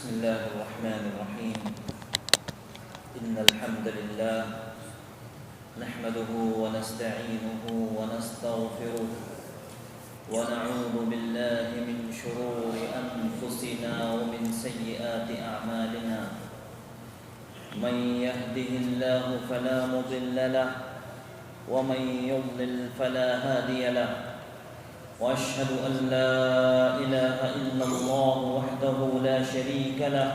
بسم الله الرحمن الرحيم. إن الحمد لله نحمده ونستعينه ونستغفره ونعوذ بالله من شرور أنفسنا ومن سيئات أعمالنا. من يهده الله فلا مضل له ومن يضلل فلا هادي له. وأشهد أن لا إله إلا الله وحده لا شريك له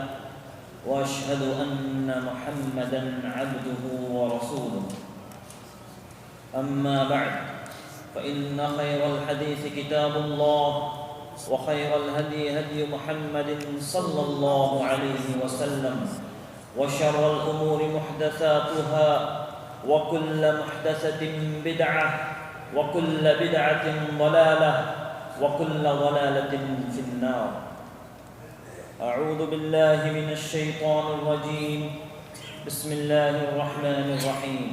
وأشهد أن محمدا عبده ورسوله. أما بعد فإن خير الحديث كتاب الله وخير الهدي هدي محمد صلى الله عليه وسلم وشر الأمور محدثاتها وكل محدثة بدعة وكل بدعة ضلالة وكل ضلالة في النار. أعوذ بالله من الشيطان الرجيم. بسم الله الرحمن الرحيم.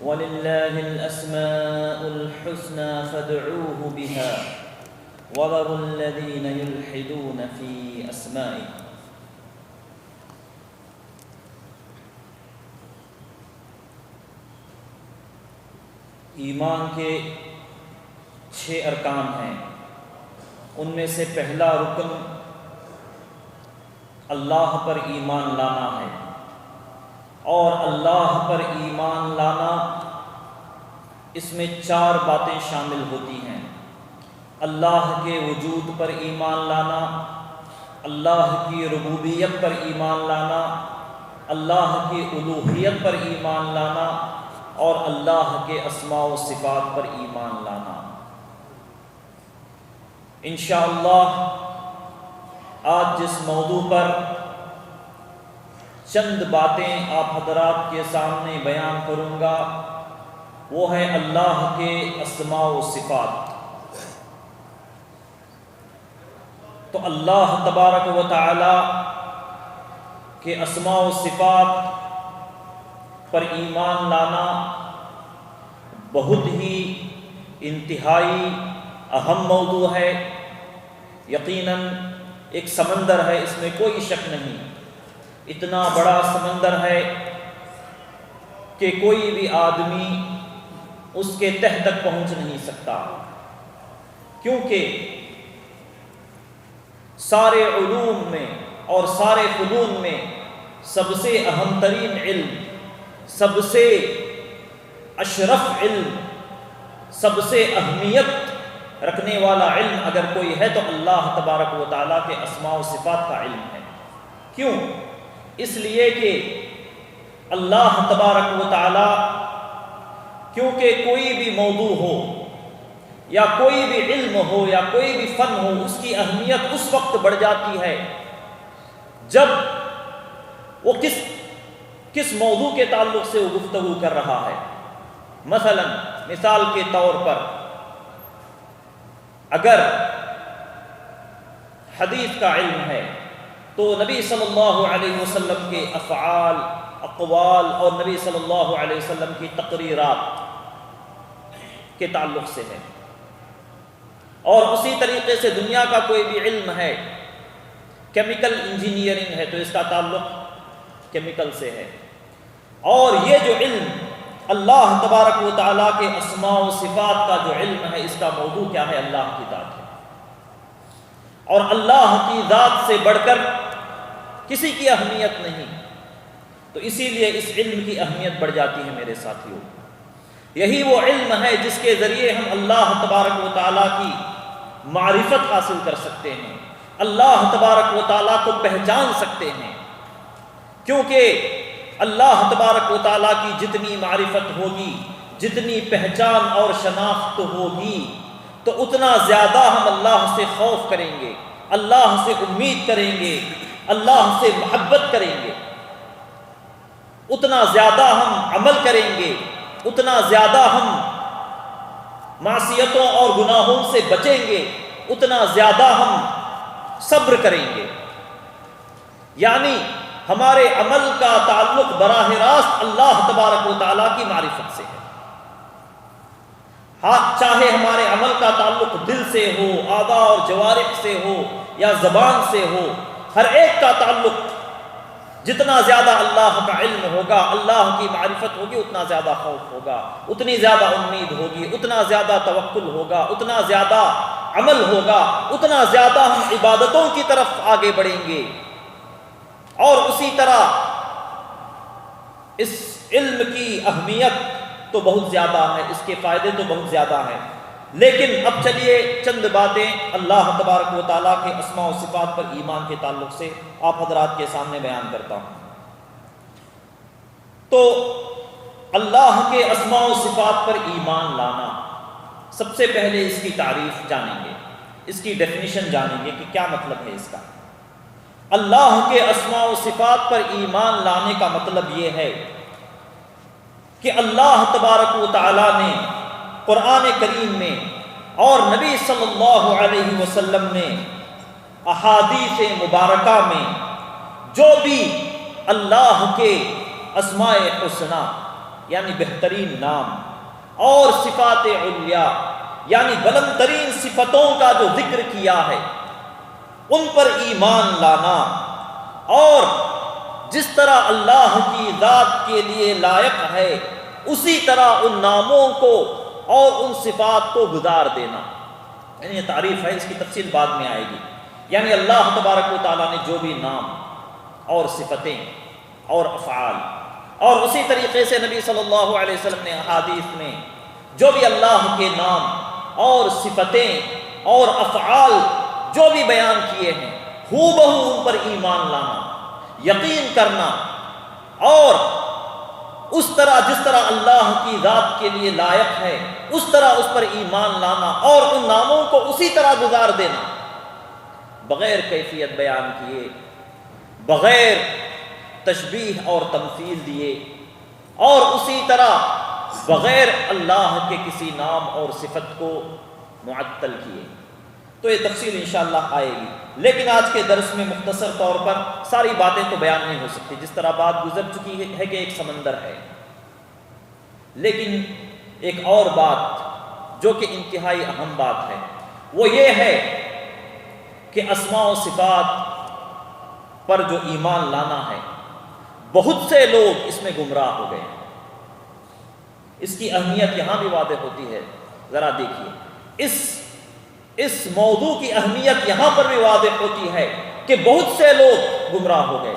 ولله الأسماء الحسنى فادعوه بها وذروا الذين يلحدون في أسمائه. ایمان کے 6 ارکان ہیں. ان میں سے پہلا رکن اللہ پر ایمان لانا ہے، اور اللہ پر ایمان لانا اس میں 4 باتیں شامل ہوتی ہیں. اللہ کے وجود پر ایمان لانا، اللہ کی ربوبیت پر ایمان لانا، اللہ کی الوہیت پر ایمان لانا، اور اللہ کے اسماء و صفات پر ایمان لانا. انشاءاللہ آج جس موضوع پر چند باتیں آپ حضرات کے سامنے بیان کروں گا وہ ہے اللہ کے اسماء و صفات. تو اللہ تبارک و تعالی کے اسماء و صفات پر ایمان لانا بہت ہی انتہائی اہم موضوع ہے. یقیناً ایک سمندر ہے، اس میں کوئی شک نہیں. اتنا بڑا سمندر ہے کہ کوئی بھی آدمی اس کے تہ تک پہنچ نہیں سکتا، کیونکہ سارے علوم میں اور سارے فنون میں سب سے اہم ترین علم، سب سے اشرف علم، سب سے اہمیت رکھنے والا علم اگر کوئی ہے تو اللہ تبارک و تعالیٰ کے اسماء و صفات کا علم ہے. کیوں؟ اس لیے کہ اللہ تبارک و تعالیٰ، کیونکہ کوئی بھی موضوع ہو یا کوئی بھی علم ہو یا کوئی بھی فن ہو، اس کی اہمیت اس وقت بڑھ جاتی ہے جب وہ کس موضوع کے تعلق سے وہ گفتگو کر رہا ہے. مثال کے طور پر اگر حدیث کا علم ہے تو نبی صلی اللہ علیہ وسلم کے افعال، اقوال اور نبی صلی اللہ علیہ وسلم کی تقریرات کے تعلق سے ہے. اور اسی طریقے سے دنیا کا کوئی بھی علم ہے، کیمیکل انجینئرنگ ہے تو اس کا تعلق کیمیکل سے ہے. اور یہ جو علم اللہ تبارک و تعالیٰ کے اسماء و صفات کا جو علم ہے، اس کا موضوع کیا ہے؟ اللہ کی ذات ہے. اور اللہ کی ذات سے بڑھ کر کسی کی اہمیت نہیں. تو اسی لیے اس علم کی اہمیت بڑھ جاتی ہے میرے ساتھیوں. یہی وہ علم ہے جس کے ذریعے ہم اللہ تبارک و تعالیٰ کی معرفت حاصل کر سکتے ہیں، اللہ تبارک و تعالیٰ کو پہچان سکتے ہیں. کیونکہ اللہ تبارک و تعالیٰ کی جتنی معرفت ہوگی، جتنی پہچان اور شناخت ہوگی، تو اتنا زیادہ ہم اللہ سے خوف کریں گے، اللہ سے امید کریں گے، اللہ سے محبت کریں گے. اتنا زیادہ ہم عمل کریں گے، اتنا زیادہ ہم معصیتوں اور گناہوں سے بچیں گے، اتنا زیادہ ہم صبر کریں گے. یعنی ہمارے عمل کا تعلق براہ راست اللہ تبارک و تعالیٰ کی معرفت سے ہے. چاہے ہمارے عمل کا تعلق دل سے ہو، اعضاء اور جوارح سے ہو یا زبان سے ہو، ہر ایک کا تعلق جتنا زیادہ اللہ کا علم ہوگا، اللہ کی معرفت ہوگی، اتنا زیادہ خوف ہوگا، اتنی زیادہ امید ہوگی، اتنا زیادہ توکل ہوگا، اتنا زیادہ عمل ہوگا، اتنا زیادہ ہم عبادتوں کی طرف آگے بڑھیں گے۔ اور اسی طرح اس علم کی اہمیت تو بہت زیادہ ہے، اس کے فائدے تو بہت زیادہ ہیں، لیکن اب چلیے چند باتیں اللہ تبارک و تعالیٰ کے اسماء و صفات پر ایمان کے تعلق سے آپ حضرات کے سامنے بیان کرتا ہوں۔ تو اللہ کے اسماء و صفات پر ایمان لانا، سب سے پہلے اس کی تعریف جانیں گے، اس کی ڈیفینیشن جانیں گے کہ کیا مطلب ہے اس کا۔ اللہ کے اسماء و صفات پر ایمان لانے کا مطلب یہ ہے کہ اللہ تبارک و تعالیٰ نے قرآن کریم میں اور نبی صلی اللہ علیہ وسلم نے احادیث مبارکہ میں جو بھی اللہ کے اسماء حسنی یعنی بہترین نام اور صفات علیٰ یعنی بلند ترین صفتوں کا جو ذکر کیا ہے، ان پر ایمان لانا، اور جس طرح اللہ کی ذات کے لیے لائق ہے اسی طرح ان ناموں کو اور ان صفات کو گزار دینا۔ یعنی یہ تعریف ہے، اس کی تفصیل بعد میں آئے گی۔ یعنی اللہ تبارک و تعالیٰ نے جو بھی نام اور صفتیں اور افعال، اور اسی طریقے سے نبی صلی اللہ علیہ وسلم نے احادیث میں جو بھی اللہ کے نام اور صفتیں اور افعال جو بھی بیان کیے ہیں، ہو بہو ان پر ایمان لانا، یقین کرنا، اور اس طرح جس طرح اللہ کی ذات کے لیے لائق ہے اس طرح اس پر ایمان لانا، اور ان ناموں کو اسی طرح گزار دینا، بغیر کیفیت بیان کیے، بغیر تشبیہ اور تمثیل دیے، اور اسی طرح بغیر اللہ کے کسی نام اور صفت کو معطل کیے۔ تو یہ تفصیل انشاءاللہ آئے گی، لیکن آج کے درس میں مختصر طور پر ساری باتیں تو بیان نہیں ہو سکتی، جس طرح بات گزر چکی ہے کہ ایک سمندر ہے۔ لیکن ایک اور بات جو کہ انتہائی اہم بات ہے وہ یہ ہے کہ اسماء و صفات پر جو ایمان لانا ہے، بہت سے لوگ اس میں گمراہ ہو گئے۔ اس کی اہمیت یہاں بھی واضح ہوتی ہے، ذرا دیکھیے، اس موضوع کی اہمیت یہاں پر بھی واضح ہوتی ہے کہ بہت سے لوگ گمراہ ہو گئے۔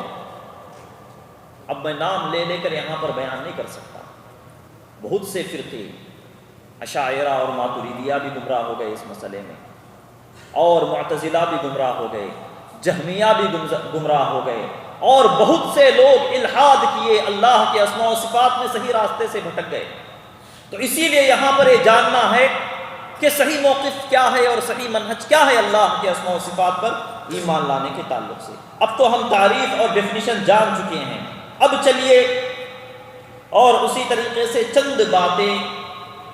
اب میں نام لے کر یہاں پر بیان نہیں کر سکتا، بہت سے فرقے، اشاعرہ اور ماتریدیہ بھی گمراہ ہو گئے اس مسئلے میں، اور معتزلہ بھی گمراہ ہو گئے، جہمیہ بھی گمراہ ہو گئے، اور بہت سے لوگ الحاد کیے، اللہ کے اسماء و صفات میں صحیح راستے سے بھٹک گئے۔ تو اسی لیے یہاں پر یہ جاننا ہے کہ صحیح موقف کیا ہے اور صحیح منہج کیا ہے اللہ کے اسماء و صفات پر ایمان لانے کے تعلق سے۔ اب تو ہم تعریف اور ڈیفینیشن جان چکے ہیں، اب چلیے اور اسی طریقے سے چند باتیں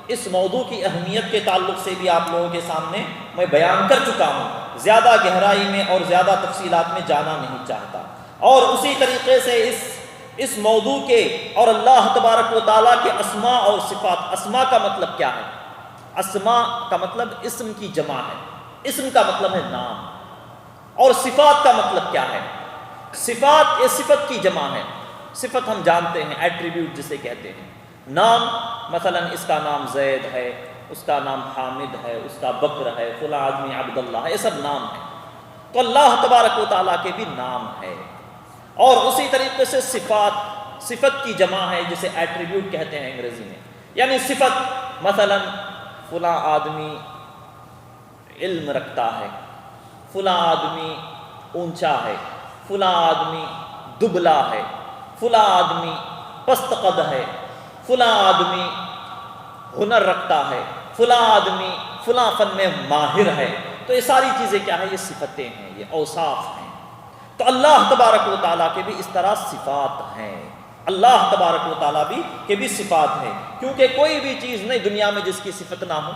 اس موضوع کی اہمیت کے تعلق سے بھی آپ لوگوں کے سامنے میں بیان کر چکا ہوں، زیادہ گہرائی میں اور زیادہ تفصیلات میں جانا نہیں چاہتا۔ اور اسی طریقے سے اس موضوع کے اور اللہ تبارک و تعالیٰ کے اسماء اور صفات، اسماء کا مطلب کیا ہے؟ اسماء کا مطلب اسم کی جمع ہے، اسم کا مطلب ہے نام، اور صفات کا مطلب کیا ہے؟ صفات یہ صفت کی جمع ہے، صفت ہم جانتے ہیں، ایٹریبیوٹ جسے کہتے ہیں۔ نام مثلا اس کا نام زید ہے، اس کا نام حامد ہے، اس کا بکر ہے، فلاں آدمی عبداللہ ہے، یہ سب نام ہے۔ تو اللہ تبارک و تعالیٰ کے بھی نام ہے، اور اسی طریقے سے صفت کی جمع ہے جسے ایٹریبیوٹ کہتے ہیں انگریزی میں، یعنی صفت مثلا فلاں آدمی علم رکھتا ہے، فلاں آدمی اونچا ہے، فلاں آدمی دبلا ہے، فلاں آدمی پست قد ہے، فلاں آدمی ہنر رکھتا ہے، فلاں آدمی فلاں فن میں ماہر ہے۔ تو یہ ساری چیزیں کیا ہے؟ یہ صفتیں ہیں، یہ اوصاف ہیں۔ تو اللہ تبارک و تعالیٰ کے بھی اس طرح صفات ہیں، اللہ تبارک و تعالیٰ کے بھی صفات ہیں، کیونکہ کوئی بھی چیز نہیں دنیا میں جس کی صفت نہ ہو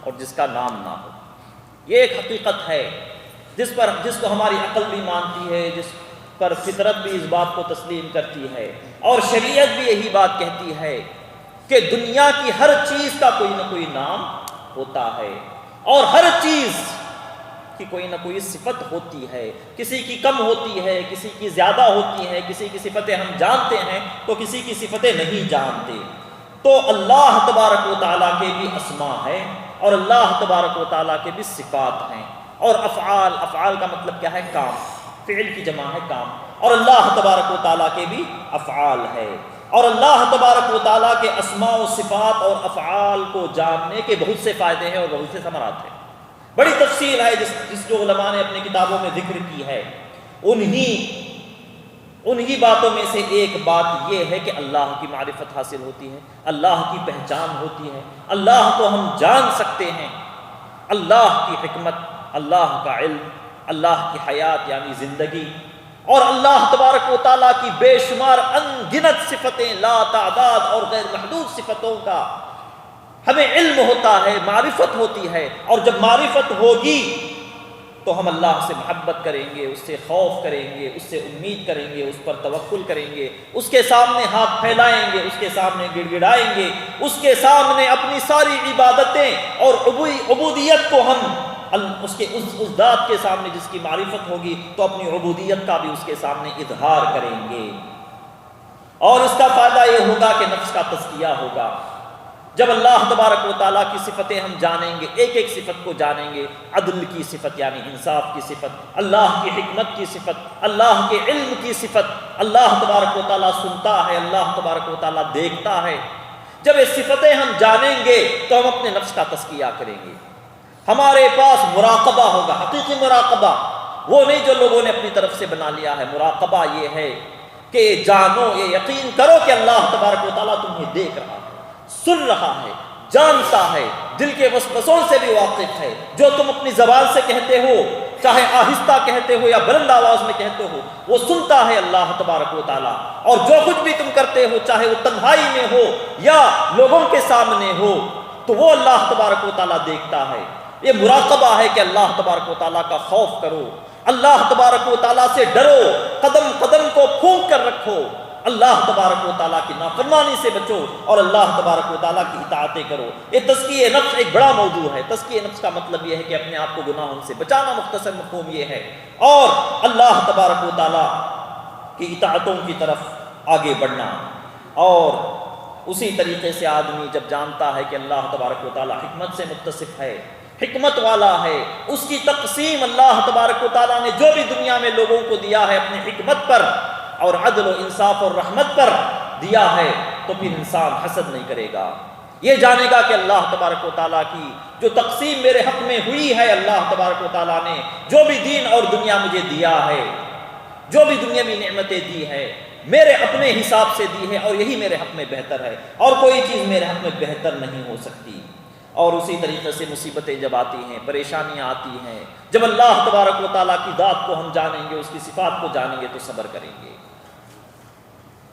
اور جس کا نام نہ ہو۔ یہ ایک حقیقت ہے جس کو ہماری عقل بھی مانتی ہے، جس پر فطرت بھی اس بات کو تسلیم کرتی ہے، اور شریعت بھی یہی بات کہتی ہے کہ دنیا کی ہر چیز کا کوئی نہ کوئی نام ہوتا ہے، اور ہر چیز کہ کوئی نہ کوئی صفت ہوتی ہے، کسی کی کم ہوتی ہے، کسی کی زیادہ ہوتی ہے، کسی کی صفتیں ہم جانتے ہیں تو کسی کی صفتیں نہیں جانتے۔ تو اللہ تبارک و تعالیٰ کے بھی اسماء ہے اور اللہ تبارک و تعالیٰ کے بھی صفات ہیں، اور افعال، افعال کا مطلب کیا ہے؟ کام، فعل کی جمع ہے کام، اور اللہ تبارک و تعالیٰ کے بھی افعال ہے۔ اور اللہ تبارک و تعالیٰ کے اسماء و صفات اور افعال کو جاننے کے بہت سے فائدے ہیں اور بہت سے ثمرات ہیں۔ بڑی تفصیل ہے جس جو علماء نے اپنی کتابوں میں ذکر کی ہے۔ انہی باتوں میں سے ایک بات یہ ہے کہ اللہ کی معرفت حاصل ہوتی ہے، اللہ کی پہچان ہوتی ہے، اللہ کو ہم جان سکتے ہیں، اللہ کی حکمت، اللہ کا علم، اللہ کی حیات یعنی زندگی، اور اللہ تبارک و تعالیٰ کی بے شمار ان گنت صفتیں، لا تعداد اور غیر محدود صفتوں کا ہمیں علم ہوتا ہے، معرفت ہوتی ہے۔ اور جب معرفت ہوگی تو ہم اللہ سے محبت کریں گے، اس سے خوف کریں گے، اس سے امید کریں گے، اس پر توکل کریں گے، اس کے سامنے ہاتھ پھیلائیں گے، اس کے سامنے گڑ گڑائیں گے، اس کے سامنے اپنی ساری عبادتیں اور عبودیت کو ہم اس ذات کے سامنے جس کی معرفت ہوگی تو اپنی عبودیت کا بھی اس کے سامنے اظہار کریں گے۔ اور اس کا فائدہ یہ ہوگا کہ نفس کا تزکیہ ہوگا۔ جب اللہ تبارک و تعالیٰ کی صفتیں ہم جانیں گے، ایک ایک صفت کو جانیں گے، عدل کی صفت یعنی انصاف کی صفت، اللہ کی حکمت کی صفت، اللہ کے علم کی صفت، اللہ تبارک و تعالیٰ سنتا ہے، اللہ تبارک و تعالیٰ دیکھتا ہے۔ جب یہ صفتیں ہم جانیں گے تو ہم اپنے نفس کا تزکیہ کریں گے، ہمارے پاس مراقبہ ہوگا، حقیقی مراقبہ، وہ نہیں جو لوگوں نے اپنی طرف سے بنا لیا ہے۔ مراقبہ یہ ہے کہ جانو، یہ یقین کرو کہ اللہ تبارک و تعالیٰ تمہیں دیکھ رہا ہے، سن رہا ہے، جانتا ہے، دل کے وسوسوں سے بھی واقف ہے۔ جو تم اپنی زبان سے کہتے ہو، چاہے آہستہ کہتے ہو یا بلند آواز میں کہتے ہو، وہ سنتا ہے اللہ تبارک و تعالیٰ۔ اور جو کچھ بھی تم کرتے ہو، چاہے وہ تنہائی میں ہو یا لوگوں کے سامنے ہو، تو وہ اللہ تبارک و تعالیٰ دیکھتا ہے۔ یہ مراقبہ ہے کہ اللہ تبارک و تعالیٰ کا خوف کرو، اللہ تبارک و تعالیٰ سے ڈرو، قدم قدم کو پھونک کر رکھو، اللہ تبارک و تعالیٰ کی نافرمانی سے بچو اور اللہ تبارک و تعالیٰ کی اطاعتیں کرو۔ یہ تزکیہ نفس ایک بڑا موضوع ہے۔ تزکیہ نفس کا مطلب یہ ہے کہ اپنے آپ کو گناہوں سے بچانا، مختصر مفہوم یہ ہے، اور اللہ تبارک و تعالیٰ کی اطاعتوں کی طرف آگے بڑھنا۔ اور اسی طریقے سے آدمی جب جانتا ہے کہ اللہ تبارک و تعالیٰ حکمت سے متصف ہے، حکمت والا ہے، اس کی تقسیم اللہ تبارک و تعالیٰ نے جو بھی دنیا میں لوگوں کو دیا ہے اپنی حکمت پر اور عدل و انصاف اور رحمت پر دیا ہے، تو پھر انسان حسد نہیں کرے گا۔ یہ جانے گا کہ اللہ تبارک و تعالیٰ کی جو تقسیم میرے حق میں ہوئی ہے، اللہ تبارک و تعالیٰ نے جو بھی دین اور دنیا مجھے دیا ہے، جو بھی دنیاوی نعمتیں دی ہے، میرے اپنے حساب سے دی ہے، اور یہی میرے حق میں بہتر ہے، اور کوئی چیز میرے حق میں بہتر نہیں ہو سکتی۔ اور اسی طریقے سے مصیبتیں جب آتی ہیں، پریشانیاں آتی ہیں، جب اللہ تبارک و تعالیٰ کی ذات کو ہم جانیں گے، اس کی صفات کو جانیں گے تو صبر کریں گے،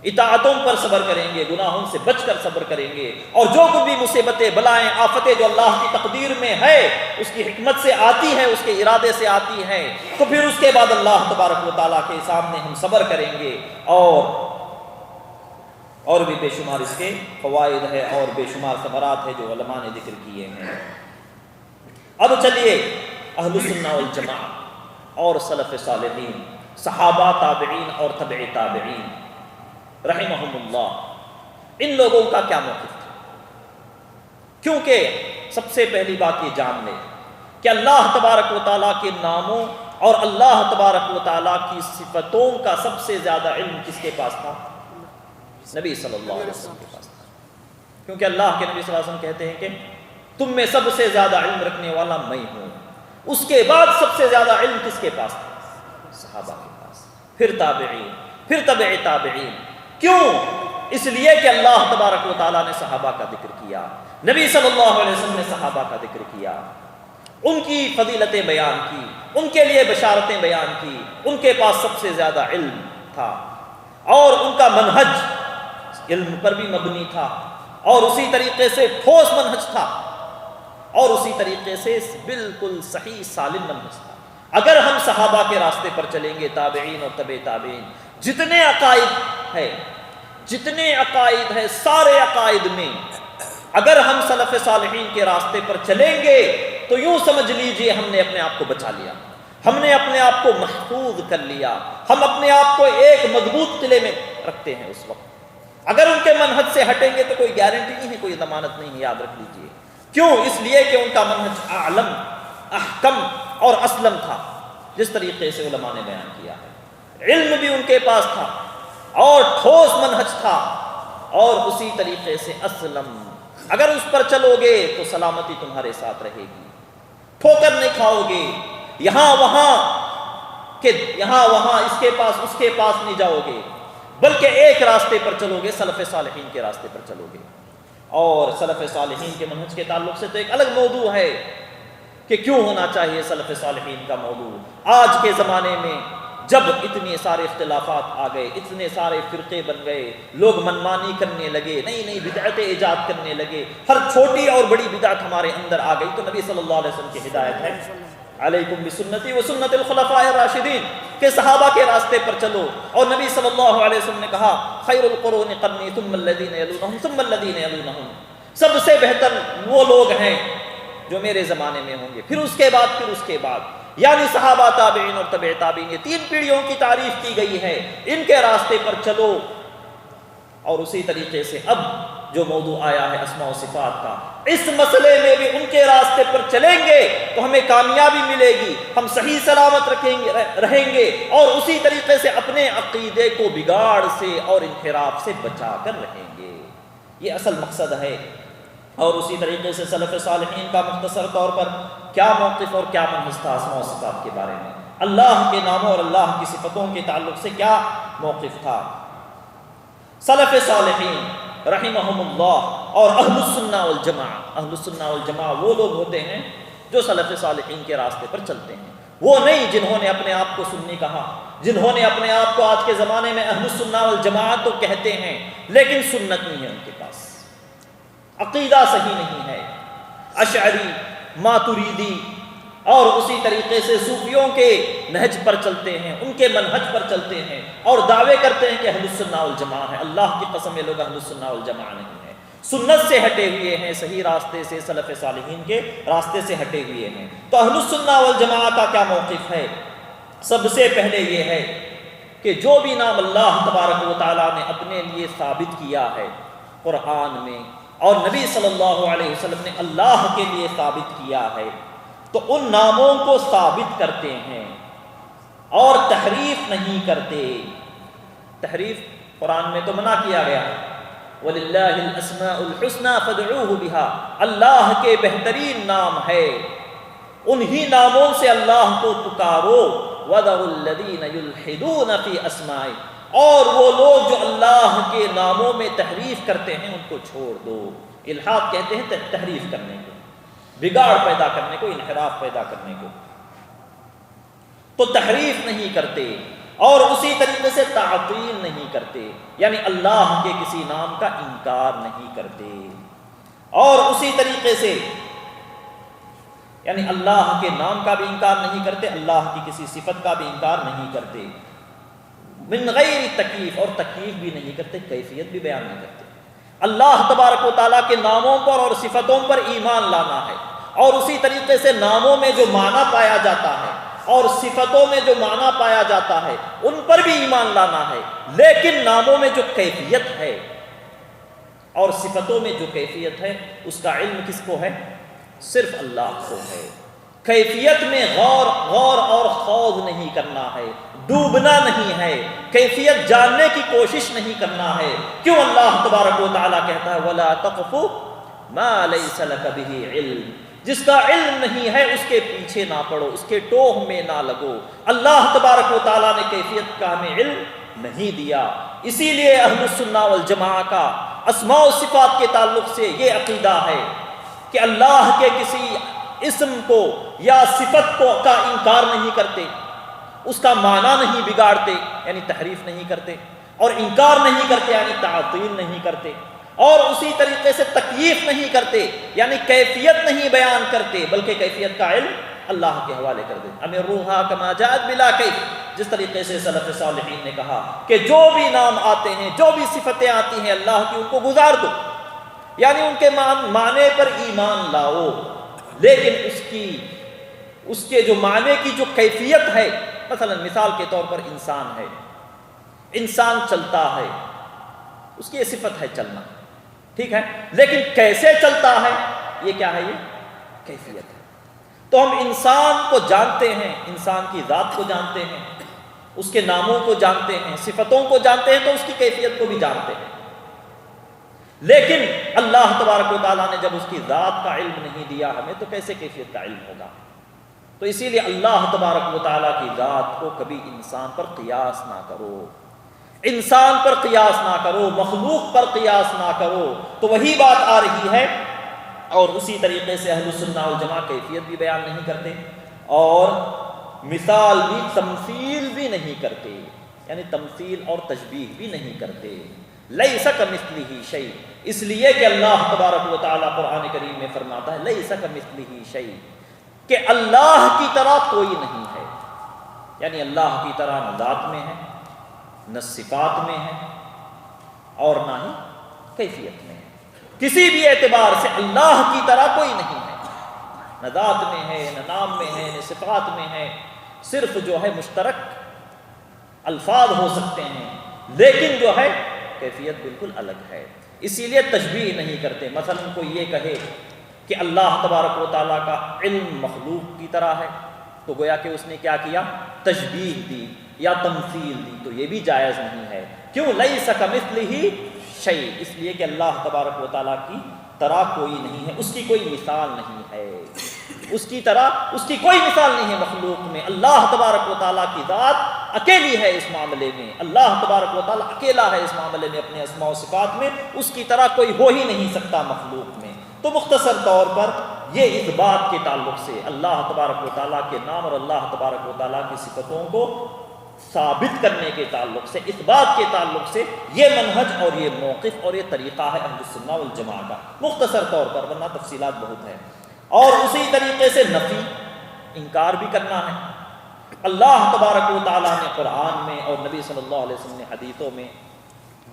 اطاعتوں پر صبر کریں گے، گناہوں سے بچ کر صبر کریں گے، اور جو کچھ بھی مصیبتیں، بلائیں، آفتیں جو اللہ کی تقدیر میں ہے، اس کی حکمت سے آتی ہے، اس کے ارادے سے آتی ہے، تو پھر اس کے بعد اللہ تبارک و تعالیٰ کے سامنے ہم صبر کریں گے۔ اور بھی بے شمار اس کے فوائد ہے اور بے شمار ثمرات ہے جو علماء نے ذکر کیے ہیں۔ اب چلیے اہل سنہ والجماعت اور سلف صالحین، صحابہ، تابعین اور تبع تابعین رحمہم اللہ، ان لوگوں کا کیا موقف تھا؟ کیونکہ سب سے پہلی بات یہ جان لیں کہ اللہ تبارک و تعالیٰ کے ناموں اور اللہ تبارک و تعالیٰ کی صفتوں کا سب سے زیادہ علم کس کے پاس تھا؟ نبی صلی اللہ علیہ وسلم کے پاس تھا۔ کیونکہ اللہ کے نبی صلی اللہ علیہ وسلم کہتے ہیں کہ تم میں سب سے زیادہ علم رکھنے والا میں ہوں۔ اس کے بعد سب سے زیادہ علم کس کے پاس تھا؟ صحابہ کے پاس، پھر تابعین، پھر تبع تابعین۔ کیوں؟ اس لیے کہ اللہ تبارک و تعالیٰ نے صحابہ کا ذکر کیا، نبی صلی اللہ علیہ وسلم نے صحابہ کا ذکر کیا، ان کی فضیلتیں بیان کی، ان کے لیے بشارتیں بیان کی، ان کے پاس سب سے زیادہ علم تھا، اور ان کا منہج علم پر بھی مبنی تھا، اور اسی طریقے سے ٹھوس منہج تھا، اور اسی طریقے سے بالکل صحیح سالم منہج تھا۔ اگر ہم صحابہ کے راستے پر چلیں گے، تابعین اور تبع تابعین، جتنے عقائد ہے سارے عقائد میں اگر ہم سلف صالحین کے راستے پر چلیں گے تو یوں سمجھ لیجئے ہم نے اپنے آپ کو بچا لیا، ہم نے اپنے آپ کو محفوظ کر لیا، ہم اپنے آپ کو ایک مضبوط قلعے میں رکھتے ہیں اس وقت۔ اگر ان کے منہج سے ہٹیں گے تو کوئی گارنٹی نہیں ہے، کوئی ضمانت نہیں ہے، یاد رکھ لیجئے۔ کیوں؟ اس لیے کہ ان کا منہج اعلم، احکم اور اسلم تھا، جس طریقے سے علماء نے بیان کیا ہے۔ علم بھی ان کے پاس تھا اور ٹھوس منہج تھا، اور اسی طریقے سے اسلم، اگر اس پر چلو گے تو سلامتی تمہارے ساتھ رہے گی، ٹھوکر نہیں کھاؤ گے، یہاں وہاں اس کے پاس نہیں جاؤ گے، بلکہ ایک راستے پر چلو گے، سلف صالحین کے راستے پر چلو گے۔ اور سلف صالحین کے منہج کے تعلق سے تو ایک الگ موضوع ہے کہ کیوں ہونا چاہیے سلف صالحین کا موضوع۔ آج کے زمانے میں جب اتنے سارے اختلافات آ گئے، اتنے سارے فرقے بن گئے، لوگ منمانی کرنے لگے، نئی نئی بدعتیں ایجاد کرنے لگے، ہر چھوٹی اور بڑی بدعت ہمارے اندر آ گئی، تو نبی صلی اللہ علیہ وسلم کی ہدایت ہے علیکم بسنتی و سنت الخلفاء الراشدین کہ صحابہ کے راستے پر چلو، اور نبی صلی اللہ علیہ وسلم نے کہا خیر القرون قرنی ثم الذین یلونہم ثم الذین یلونہم، سب سے بہتر وہ لوگ ہیں جو میرے زمانے میں ہوں گے، پھر اس کے بعد، یعنی صحابہ، تابعین اور تبع تابعین، یہ 3 پیڑھیوں کی تعریف کی گئی ہے، ان کے راستے پر چلو۔ اور اسی طریقے سے اب جو موضوع آیا ہے اسماء و صفات کا، اس مسئلے میں بھی ان کے راستے پر چلیں گے تو ہمیں کامیابی ملے گی، ہم صحیح سلامت رہیں گے، اور اسی طریقے سے اپنے عقیدے کو بگاڑ سے اور انحراف سے بچا کر رہیں گے، یہ اصل مقصد ہے۔ اور اسی طریقے سے سلف صالحین کا مختصر طور پر کیا موقف اور کیا منحص تھا اسماء و صفات کے بارے میں، اللہ کے ناموں اور اللہ کی صفتوں کے تعلق سے کیا موقف تھا۔ سلف صالحین رحمہم اللہ اور اہل السنہ والجماعہ وہ لوگ ہوتے ہیں جو سلف صالحین کے راستے پر چلتے ہیں، وہ نہیں جنہوں نے اپنے آپ کو سنی کہا، جنہوں نے اپنے آپ کو آج کے زمانے میں اہل السنہ والجماعہ تو کہتے ہیں لیکن سنت نہیں ہے ان کے پاس، عقیدہ صحیح نہیں ہے، اشعری، ماتریدی اور اسی طریقے سے صوفیوں کے نہج پر چلتے ہیں، ان کے منہج پر چلتے ہیں اور دعوے کرتے ہیں کہ اہل السنہ والجماعہ ہے۔ اللہ کی قسم یہ لوگ اہل السنہ والجماعہ نہیں ہیں، سنت سے ہٹے ہوئے ہیں، صحیح راستے سے، سلف صالحین کے راستے سے ہٹے ہوئے ہیں۔ تو اہل السنہ والجماعہ کا کیا موقف ہے؟ سب سے پہلے یہ ہے کہ جو بھی نام اللہ تبارک و تعالیٰ نے اپنے لیے ثابت کیا ہے قرآن میں، اور نبی صلی اللہ علیہ وسلم نے اللہ کے لیے ثابت کیا ہے، تو ان ناموں کو ثابت کرتے ہیں اور تحریف نہیں کرتے۔ تحریف قرآن میں تو منع کیا گیا ہے، وَلِلَّهِ الْأَسْمَاءُ الْحُسْنَى فَادْعُوهُ بِهَا، اللہ کے بہترین نام ہے، انہی ناموں سے اللہ کو پکارو، وَذَرُوا الَّذِينَ يُلْحِدُونَ فِي أَسْمَائِهِ، اور وہ لوگ جو اللہ کے ناموں میں تحریف کرتے ہیں ان کو چھوڑ دو۔ الحاد کہتے ہیں تحریف کرنے کو، بگاڑ پیدا کرنے کو، انحراف پیدا کرنے کو، تو تحریف نہیں کرتے، اور اسی طریقے سے تعطیل نہیں کرتے، یعنی اللہ کے کسی نام کا انکار نہیں کرتے، اور اسی طریقے سے یعنی اللہ کے نام کا بھی انکار نہیں کرتے، اللہ کی کسی صفت کا بھی انکار نہیں کرتے، من غیر تکییف، اور تکییف بھی نہیں کرتے، کیفیت بھی بیان نہیں کرتے۔ اللہ تبارک و تعالیٰ کے ناموں پر اور صفتوں پر ایمان لانا ہے، اور اسی طریقے سے ناموں میں جو معنی پایا جاتا ہے اور صفتوں میں جو معنی پایا جاتا ہے ان پر بھی ایمان لانا ہے، لیکن ناموں میں جو کیفیت ہے اور صفتوں میں جو کیفیت ہے اس کا علم کس کو ہے؟ صرف اللہ کو ہے۔ کیفیت میں غور اور خوض نہیں کرنا ہے، ڈوبنا نہیں ہے، کیفیت جاننے کی کوشش نہیں کرنا ہے۔ کیوں اللہ تبارک و تعالیٰ کہتا ہے وَلَا تَقْفُ مَا لَيْسَ لَكَ بِهِ عِلْمٍ، جس کا علم نہیں ہے اس کے پیچھے نہ پڑو، اس کے ٹوہ میں نہ لگو۔ اللہ تبارک و تعالیٰ نے کیفیت کا ہمیں علم نہیں دیا، اسی لیے اہل السنہ والجماعہ کا اسماء و صفات کے تعلق سے یہ عقیدہ ہے کہ اللہ کے کسی اسم کو یا صفت کو کا انکار نہیں کرتے، اس کا معنی نہیں بگاڑتے یعنی تحریف نہیں کرتے، اور انکار نہیں کرتے یعنی تعطیل نہیں کرتے، اور اسی طریقے سے تکییف نہیں کرتے یعنی کیفیت نہیں بیان کرتے، بلکہ کیفیت کا علم اللہ کے حوالے کر دیں۔ امروہا کما جاءت بلا کیف، جس طریقے سے سلف صالحین نے کہا کہ جو بھی نام آتے ہیں، جو بھی صفتیں آتی ہیں اللہ کی، ان کو گزار دو، یعنی ان کے معنی پر ایمان لاؤ، لیکن اس کے جو معنی کی جو کیفیت ہے، مثلا مثال کے طور پر انسان ہے، انسان چلتا ہے، اس کی یہ صفت ہے چلنا، ٹھیک ہے، لیکن کیسے چلتا ہے یہ کیا ہے؟ یہ کیفیت ہے۔ تو ہم انسان کو جانتے ہیں، انسان کی ذات کو جانتے ہیں، اس کے ناموں کو جانتے ہیں، صفتوں کو جانتے ہیں، تو اس کی کیفیت کو بھی جانتے ہیں، لیکن اللہ تبارک و تعالیٰ نے جب اس کی ذات کا علم نہیں دیا ہمیں، تو کیسے کیفیت کا علم ہوگا؟ تو اسی لیے اللہ تبارک و تعالیٰ کی ذات کو کبھی انسان پر قیاس نہ کرو، انسان پر قیاس نہ کرو، مخلوق پر قیاس نہ کرو، تو وہی بات آ رہی ہے۔ اور اسی طریقے سے اہل السنہ والجماعہ کیفیت بھی بیان نہیں کرتے اور مثال بھی، تمثیل بھی نہیں کرتے، یعنی تمثیل اور تشبیہ بھی نہیں کرتے۔ لیس کمثلہ شیء، اس لیے کہ اللہ تبارک و تعالیٰ قرآن کریم میں فرماتا ہے لیس کمثلہ شیء، کہ اللہ کی طرح کوئی نہیں ہے، یعنی اللہ کی طرح نہ ذات میں ہے، نہ صفات میں ہے، اور نہ ہی کیفیت میں ہے۔ کسی بھی اعتبار سے اللہ کی طرح کوئی نہیں ہے، نہ ذات میں ہے، نہ نام میں ہے، نہ صفات میں ہے، صرف جو ہے مشترک الفاظ ہو سکتے ہیں، لیکن جو ہے کیفیت بالکل الگ ہے۔ اسی لیے تشبیہ نہیں کرتے۔ مثلا کوئی یہ کہے کہ اللہ تبارک و تعالیٰ کا علم مخلوق کی طرح ہے، تو گویا کہ اس نے کیا کیا؟ تشبیہ دی یا تمثیل دی، تو یہ بھی جائز نہیں ہے۔ کیوں؟ لیس کمثلہ شیء، اس لیے کہ اللہ تبارک و تعالیٰ کی طرح کوئی نہیں ہے، اس کی کوئی مثال نہیں ہے، اس کی طرح اس کی کوئی مثال نہیں ہے مخلوق میں۔ اللہ تبارک و تعالیٰ کی ذات اکیلی ہے اس معاملے میں، اللہ تبارک و تعالیٰ اکیلا ہے اس معاملے میں، اپنے اسماء و صفات میں اس کی طرح کوئی ہو ہی نہیں سکتا مخلوق میں۔ تو مختصر طور پر یہ اس بات کے تعلق سے اللہ تبارک و تعالیٰ کے نام اور اللہ تبارک و تعالیٰ کی صفتوں کو ثابت کرنے کے تعلق سے، اس بات کے تعلق سے یہ منہج اور یہ موقف اور یہ طریقہ ہے اہل السنہ والجماعہ کا، مختصر طور پر، ورنہ تفصیلات بہت ہیں۔ اور اسی طریقے سے نفی، انکار بھی کرنا ہے۔ اللہ تبارک و تعالیٰ نے قرآن میں اور نبی صلی اللہ علیہ وسلم نے حدیثوں میں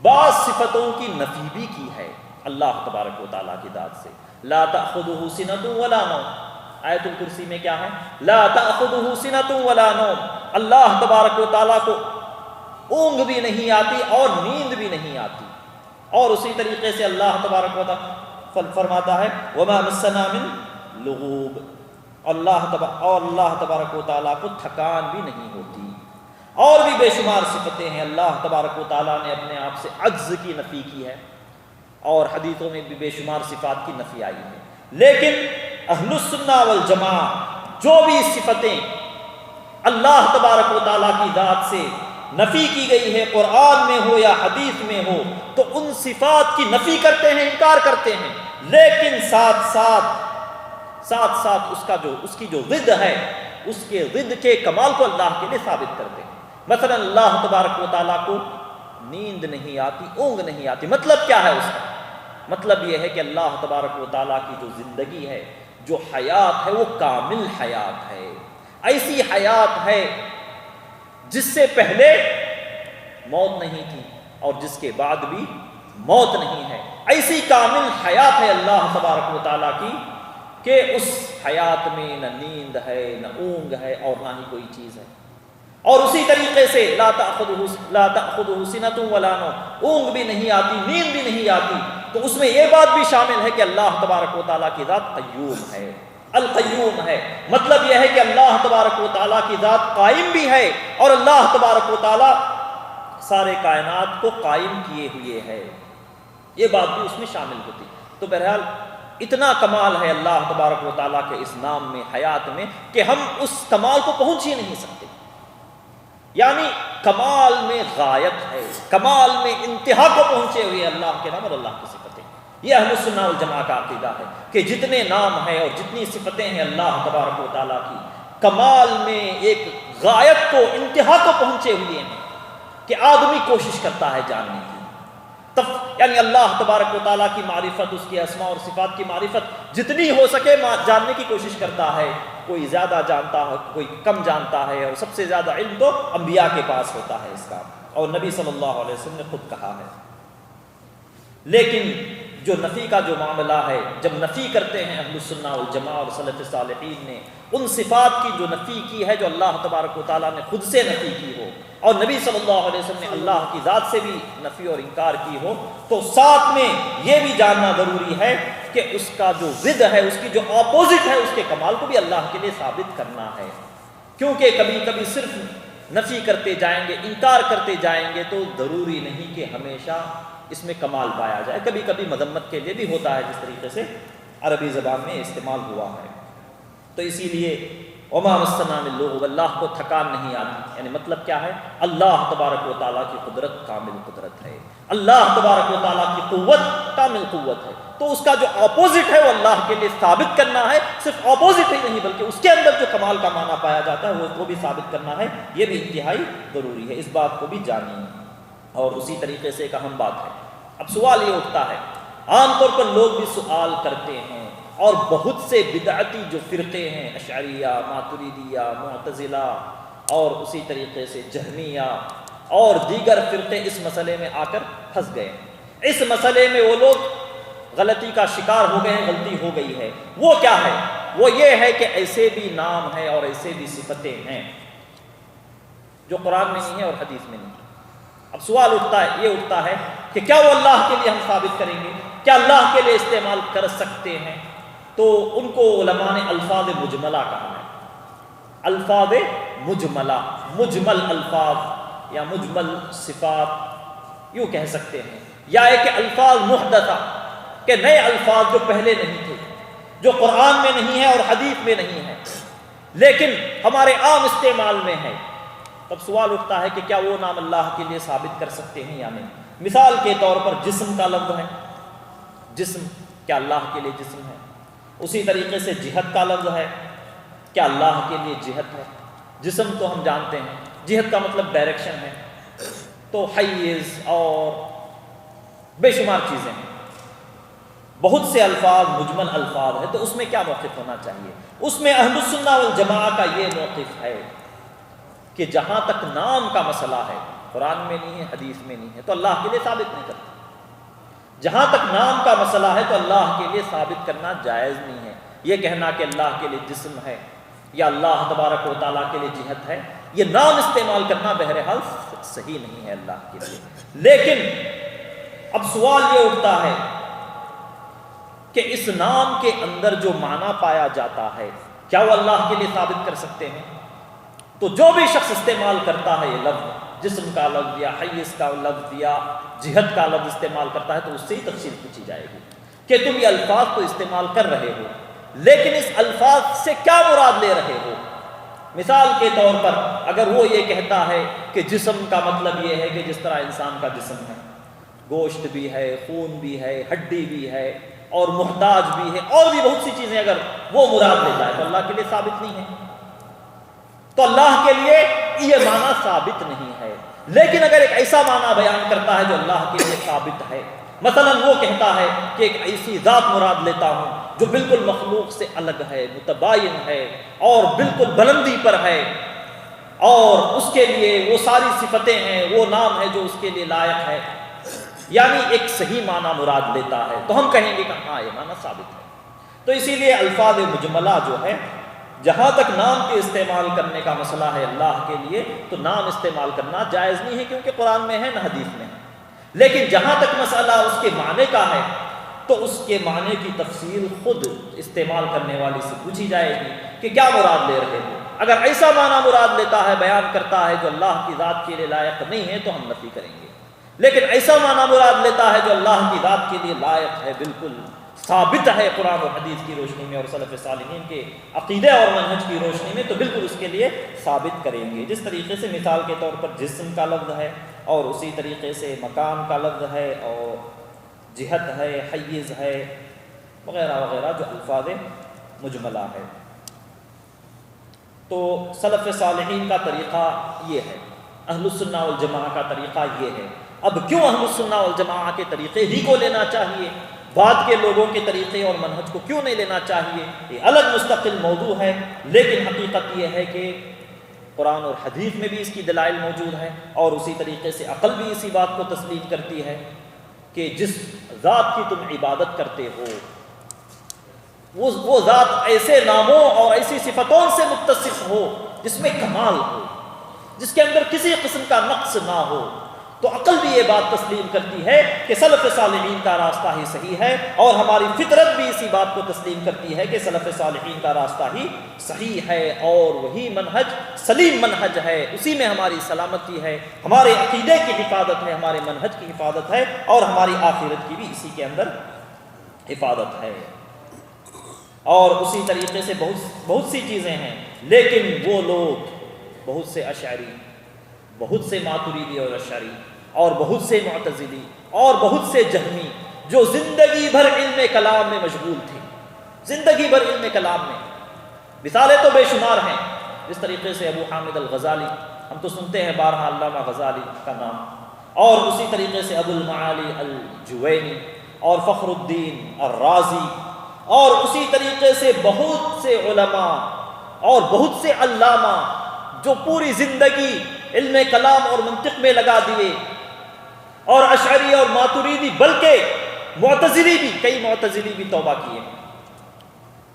بعض صفتوں کی نفی بھی کی ہے اللہ تبارک و تعالیٰ کی ذات سے۔ لا تأخذہ سنۃ ولا نوم، آیت الکرسی میں کیا ہے؟ لا تأخذہ سنۃ ولا نوم، اللہ تبارک و تعالیٰ کو اونگ بھی نہیں آتی اور نیند بھی نہیں آتی۔ اور اسی طریقے سے اللہ تبارک و تعالیٰ فرماتا ہے وما مسنا من لغوب، اور اللہ تبارک و تعالیٰ کو تھکان بھی نہیں ہوتی۔ اور بھی بے شمار صفتیں ہیں۔ اللہ تبارک و تعالیٰ نے اپنے آپ سے عجز کی نفی کی ہے، اور حدیثوں میں بھی بے شمار صفات کی نفی آئی ہے۔ لیکن اہل السنہ والجماعہ جو بھی صفتیں اللہ تبارک و تعالیٰ کی ذات سے نفی کی گئی ہے، قرآن میں ہو یا حدیث میں ہو، تو ان صفات کی نفی کرتے ہیں، انکار کرتے ہیں، لیکن ساتھ ساتھ اس کی جو ضد ہے، اس کے ضد کے کمال کو اللہ کے لیے ثابت کرتے ہیں۔ مثلا اللہ تبارک و تعالیٰ کو نیند نہیں آتی، اونگ نہیں آتی، مطلب کیا ہے اس کا؟ مطلب یہ ہے کہ اللہ تبارک و تعالیٰ کی جو زندگی ہے، جو حیات ہے، وہ کامل حیات ہے، ایسی حیات ہے جس سے پہلے موت نہیں تھی اور جس کے بعد بھی موت نہیں ہے۔ ایسی کامل حیات ہے اللہ تبارک و تعالیٰ کی کہ اس حیات میں نہ نیند ہے، نہ اونگ ہے، اور نہ ہی کوئی چیز ہے۔ اور اسی طریقے سے لا تأخذہ سنۃ ولا نوم، اونگ بھی نہیں آتی، نیند بھی نہیں آتی، تو اس میں یہ بات بھی شامل ہے کہ اللہ تبارک و تعالیٰ کی ذات قیوم ہے، القیوم ہے۔ مطلب یہ ہے کہ اللہ تبارک و تعالیٰ کی ذات قائم بھی ہے، اور اللہ تبارک و تعالیٰ سارے کائنات کو قائم کیے ہوئے ہے، یہ بات بھی اس میں شامل ہوتی۔ تو بہرحال اتنا کمال ہے اللہ تبارک و تعالیٰ کے اس نام میں، حیات میں، کہ ہم اس کمال کو پہنچ ہی نہیں سکتے، یعنی کمال میں غایت ہے، کمال میں انتہا کو پہنچے ہوئے اللہ کے نام اور اللہ کی صفتیں۔ یہ اہل السنہ والجماعہ کا عقیدہ ہے کہ جتنے نام ہیں اور جتنی صفتیں ہیں اللہ تبارک و تعالیٰ کی، کمال میں ایک غایت کو، انتہا کو پہنچے ہوئے ہیں کہ آدمی کوشش کرتا ہے جاننے کی۔ یعنی اللہ تبارک و تعالیٰ کی معرفت، اس کی اسماء اور صفات کی معرفت جتنی ہو سکے جاننے کی کوشش کرتا ہے۔ کوئی زیادہ جانتا ہے، کوئی کم جانتا ہے، اور سب سے زیادہ علم تو انبیاء کے پاس ہوتا ہے اس کا، اور نبی صلی اللہ علیہ وسلم نے خود کہا ہے۔ لیکن جو نفی کا جو معاملہ ہے، جب نفی کرتے ہیں اہل السنہ والجماعہ اور سلف صالحین نے ان صفات کی جو نفی کی ہے جو اللہ تبارک و تعالیٰ نے خود سے نفی کی ہو، اور نبی صلی اللہ علیہ وسلم نے اللہ کی ذات سے بھی نفی اور انکار کی ہو، تو ساتھ میں یہ بھی جاننا ضروری ہے کہ اس کا جو ضد ہے، اس کی جو اپوزٹ ہے، اس کے کمال کو بھی اللہ کے لیے ثابت کرنا ہے۔ کیونکہ کبھی کبھی صرف نفی کرتے جائیں گے، انکار کرتے جائیں گے تو ضروری نہیں کہ ہمیشہ اس میں کمال پایا جائے، کبھی کبھی مذمت کے لیے بھی ہوتا ہے، جس طریقے سے عربی زبان میں استعمال ہوا ہے۔ تو اسی لیے وما مسنا من لغوب، اللہ کو تھکان نہیں آتی، یعنی مطلب کیا ہے؟ اللہ تبارک و تعالیٰ کی قدرت کامل قدرت ہے، اللہ تبارک و تعالیٰ کی قوت کامل قوت ہے، تو اس کا جو اپوزٹ ہے وہ اللہ کے لیے ثابت کرنا ہے، صرف اپوزٹ ہی نہیں بلکہ اس کے اندر جو کمال کا معنی پایا جاتا ہے وہ بھی ثابت کرنا ہے، یہ بھی انتہائی ضروری ہے، اس بات کو بھی جانیے۔ اور اسی طریقے سے ایک اہم بات ہے، اب سوال یہ اٹھتا ہے، عام طور پر لوگ بھی سوال کرتے ہیں، اور بہت سے بدعتی جو فرقے ہیں، اشعریہ، ماتریدیہ، معتزلہ اور اسی طریقے سے جہمیہ اور دیگر فرقے اس مسئلے میں آ کر پھنس گئے ہیں۔ اس مسئلے میں وہ لوگ غلطی کا شکار ہو گئے ہیں، غلطی ہو گئی ہے۔ وہ کیا ہے؟ وہ یہ ہے کہ ایسے بھی نام ہیں اور ایسے بھی صفتیں ہیں جو قرآن میں نہیں ہے اور حدیث میں نہیں ہے۔ اب سوال یہ اٹھتا ہے کہ کیا وہ اللہ کے لیے ہم ثابت کریں گے؟ کیا اللہ کے لیے استعمال کر سکتے ہیں؟ تو ان کو علماء نے الفاظ مجملہ کہا ہے، الفاظ مجملہ، مجمل الفاظ یا مجمل صفات یوں کہہ سکتے ہیں، یا ایک الفاظ محدثہ کہ نئے الفاظ جو پہلے نہیں تھے، جو قرآن میں نہیں ہے اور حدیث میں نہیں ہے لیکن ہمارے عام استعمال میں ہے۔ تب سوال اٹھتا ہے کہ کیا وہ نام اللہ کے لیے ثابت کر سکتے ہیں یا نہیں؟ مثال کے طور پر جسم کا لفظ ہے، جسم کیا اللہ کے لیے جسم ہے؟ اسی طریقے سے جہت کا لفظ ہے، کیا اللہ کے لیے جہت ہے؟ جسم تو ہم جانتے ہیں، جہت کا مطلب ڈائریکشن ہے، تو حیز اور بے شمار چیزیں ہیں، بہت سے الفاظ مجمل الفاظ ہیں، تو اس میں کیا موقف ہونا چاہیے؟ اس میں اہل السنہ والجماعہ کا یہ موقف ہے کہ جہاں تک نام کا مسئلہ ہے، قرآن میں نہیں ہے، حدیث میں نہیں ہے، تو اللہ کے لیے ثابت نہیں کرتا۔ جہاں تک نام کا مسئلہ ہے تو اللہ کے لیے ثابت کرنا جائز نہیں ہے۔ یہ کہنا کہ اللہ کے لیے جسم ہے یا اللہ تبارک و تعالیٰ کے لیے جہت ہے، یہ نام استعمال کرنا بہرحال صحیح نہیں ہے اللہ کے لیے۔ لیکن اب سوال یہ اٹھتا ہے کہ اس نام کے اندر جو معنی پایا جاتا ہے کیا وہ اللہ کے لیے ثابت کر سکتے ہیں؟ تو جو بھی شخص استعمال کرتا ہے یہ لفظ، جسم کا لفظ یا حیز کا لفظ یا جہت کا لفظ استعمال کرتا ہے، تو اس سے ہی تفصیل پوچھی جائے گی کہ تم یہ الفاظ تو استعمال کر رہے ہو لیکن اس الفاظ سے کیا مراد لے رہے ہو؟ مثال کے طور پر اگر وہ یہ کہتا ہے کہ جسم کا مطلب یہ ہے کہ جس طرح انسان کا جسم ہے، گوشت بھی ہے، خون بھی ہے، ہڈی بھی ہے اور محتاج بھی ہے اور بھی بہت سی چیزیں، اگر وہ مراد لیتا ہے تو اللہ کے لیے ثابت نہیں ہے، تو اللہ کے لیے یہ معنی ثابت نہیں ہے۔ لیکن اگر ایک ایسا معنی بیان کرتا ہے جو اللہ کے لیے ثابت ہے، مثلا وہ کہتا ہے کہ ایک ایسی ذات مراد لیتا ہوں جو بالکل مخلوق سے الگ ہے، متباین ہے اور بالکل بلندی پر ہے اور اس کے لیے وہ ساری صفتیں ہیں، وہ نام ہے جو اس کے لیے لائق ہے، یعنی ایک صحیح معنی مراد لیتا ہے، تو ہم کہیں گے کہ ہاں یہ معنی ثابت ہے۔ تو اسی لیے الفاظ مجملہ جو ہے، جہاں تک نام کے استعمال کرنے کا مسئلہ ہے اللہ کے لیے تو نام استعمال کرنا جائز نہیں ہے، کیونکہ قرآن میں ہے نہ حدیث میں ہے۔ لیکن جہاں تک مسئلہ اس کے معنی کا ہے تو اس کے معنی کی تفصیل خود استعمال کرنے والی سے پوچھی جائے گی کہ کیا مراد لے رہے ہو۔ اگر ایسا معنی مراد لیتا ہے، بیان کرتا ہے جو اللہ کی ذات کے لیے لائق نہیں ہے تو ہم نفی کریں گے، لیکن ایسا معنی مراد لیتا ہے جو اللہ کی ذات کے لیے لائق ہے، بالکل ثابت ہے قرآن و حدیث کی روشنی میں اور سلف صالحین کے عقیدے اور منہج کی روشنی میں، تو بالکل اس کے لیے ثابت کریں گے۔ جس طریقے سے مثال کے طور پر جسم کا لفظ ہے اور اسی طریقے سے مکان کا لفظ ہے اور جہت ہے، حیز ہے وغیرہ وغیرہ جو الفاظ مجملہ ہے۔ تو سلف صالحین کا طریقہ یہ ہے، اہل السنہ والجماعہ کا طریقہ یہ ہے۔ اب کیوں اہل السنہ والجماعہ کے طریقے ہی کو لینا چاہیے، بعد کے لوگوں کے طریقے اور منہج کو کیوں نہیں لینا چاہیے؟ یہ الگ مستقل موضوع ہے، لیکن حقیقت یہ ہے کہ قرآن اور حدیث میں بھی اس کی دلائل موجود ہیں اور اسی طریقے سے عقل بھی اسی بات کو تسلیم کرتی ہے کہ جس ذات کی تم عبادت کرتے ہو وہ ذات ایسے ناموں اور ایسی صفتوں سے متصف ہو جس میں کمال ہو، جس کے اندر کسی قسم کا نقص نہ ہو، تو عقل بھی یہ بات تسلیم کرتی ہے کہ سلف صالحین کا راستہ ہی صحیح ہے، اور ہماری فطرت بھی اسی بات کو تسلیم کرتی ہے کہ سلف صالحین کا راستہ ہی صحیح ہے، اور وہی منہج سلیم منہج ہے، اسی میں ہماری سلامتی ہے، ہمارے عقیدے کی حفاظت ہے، ہمارے منہج کی حفاظت ہے، اور ہماری آخرت کی بھی اسی کے اندر حفاظت ہے۔ اور اسی طریقے سے بہت سی چیزیں ہیں، لیکن وہ لوگ بہت سے اشعری، بہت سے ماتریدی اور اشعری، اور بہت سے معتزلی، اور بہت سے جہمی، جو زندگی بھر علم کلام میں مشغول تھے، زندگی بھر علم کلام میں، مثالیں تو بے شمار ہیں، جس طریقے سے ابو حامد الغزالی، ہم تو سنتے ہیں بارہا علامہ غزالی کا نام، اور اسی طریقے سے ابو المعالی الجوینی اور فخر الدین الرازی، اور اسی طریقے سے بہت سے علماء اور بہت سے علامہ جو پوری زندگی علم کلام اور منطق میں لگا دیے، اور اشعری اور ماتریدی، بلکہ معتزلی بھی، کئی معتزلی بھی توبہ کیے ہیں۔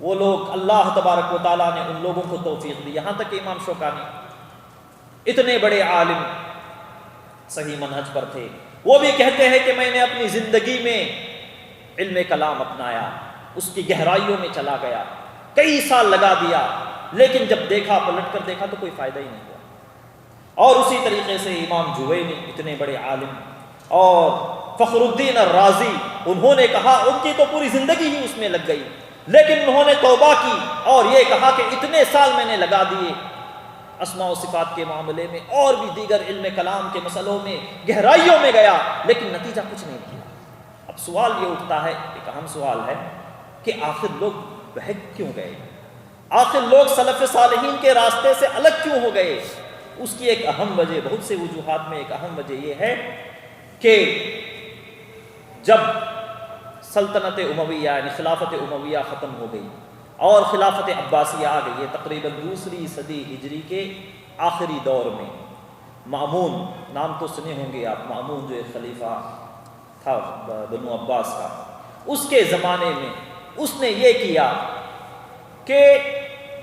وہ لوگ، اللہ تبارک و تعالیٰ نے ان لوگوں کو توفیق دی، یہاں تک کہ امام شوکانی اتنے بڑے عالم صحیح منہج پر تھے، وہ بھی کہتے ہیں کہ میں نے اپنی زندگی میں علم کلام اپنایا، اس کی گہرائیوں میں چلا گیا، کئی سال لگا دیا، لیکن جب دیکھا، پلٹ کر دیکھا تو کوئی فائدہ ہی نہیں ہوا۔ اور اسی طریقے سے امام جوینی، اتنے بڑے عالم، اور فخر الدین الرازی، انہوں نے کہا، ان کی تو پوری زندگی ہی اس میں لگ گئی، لیکن انہوں نے توبہ کی اور یہ کہا کہ اتنے سال میں نے لگا دیے اسماء و صفات کے معاملے میں، اور بھی دیگر علم کلام کے مسئلوں میں گہرائیوں میں گیا، لیکن نتیجہ کچھ نہیں کیا۔ اب سوال یہ اٹھتا ہے، ایک اہم سوال ہے کہ آخر لوگ بہک کیوں گئے؟ آخر لوگ سلف صالحین کے راستے سے الگ کیوں ہو گئے؟ اس کی ایک اہم وجہ، بہت سے وجوہات میں ایک اہم وجہ یہ ہے کہ جب سلطنت امویہ یعنی خلافت امویہ ختم ہو گئی اور خلافت عباسیہ آ گئی، یہ تقریباً دوسری صدی ہجری کے آخری دور میں، مأمون، نام تو سنے ہوں گے آپ، مأمون جو ایک خلیفہ تھا بنو عباس کا، اس کے زمانے میں اس نے یہ کیا کہ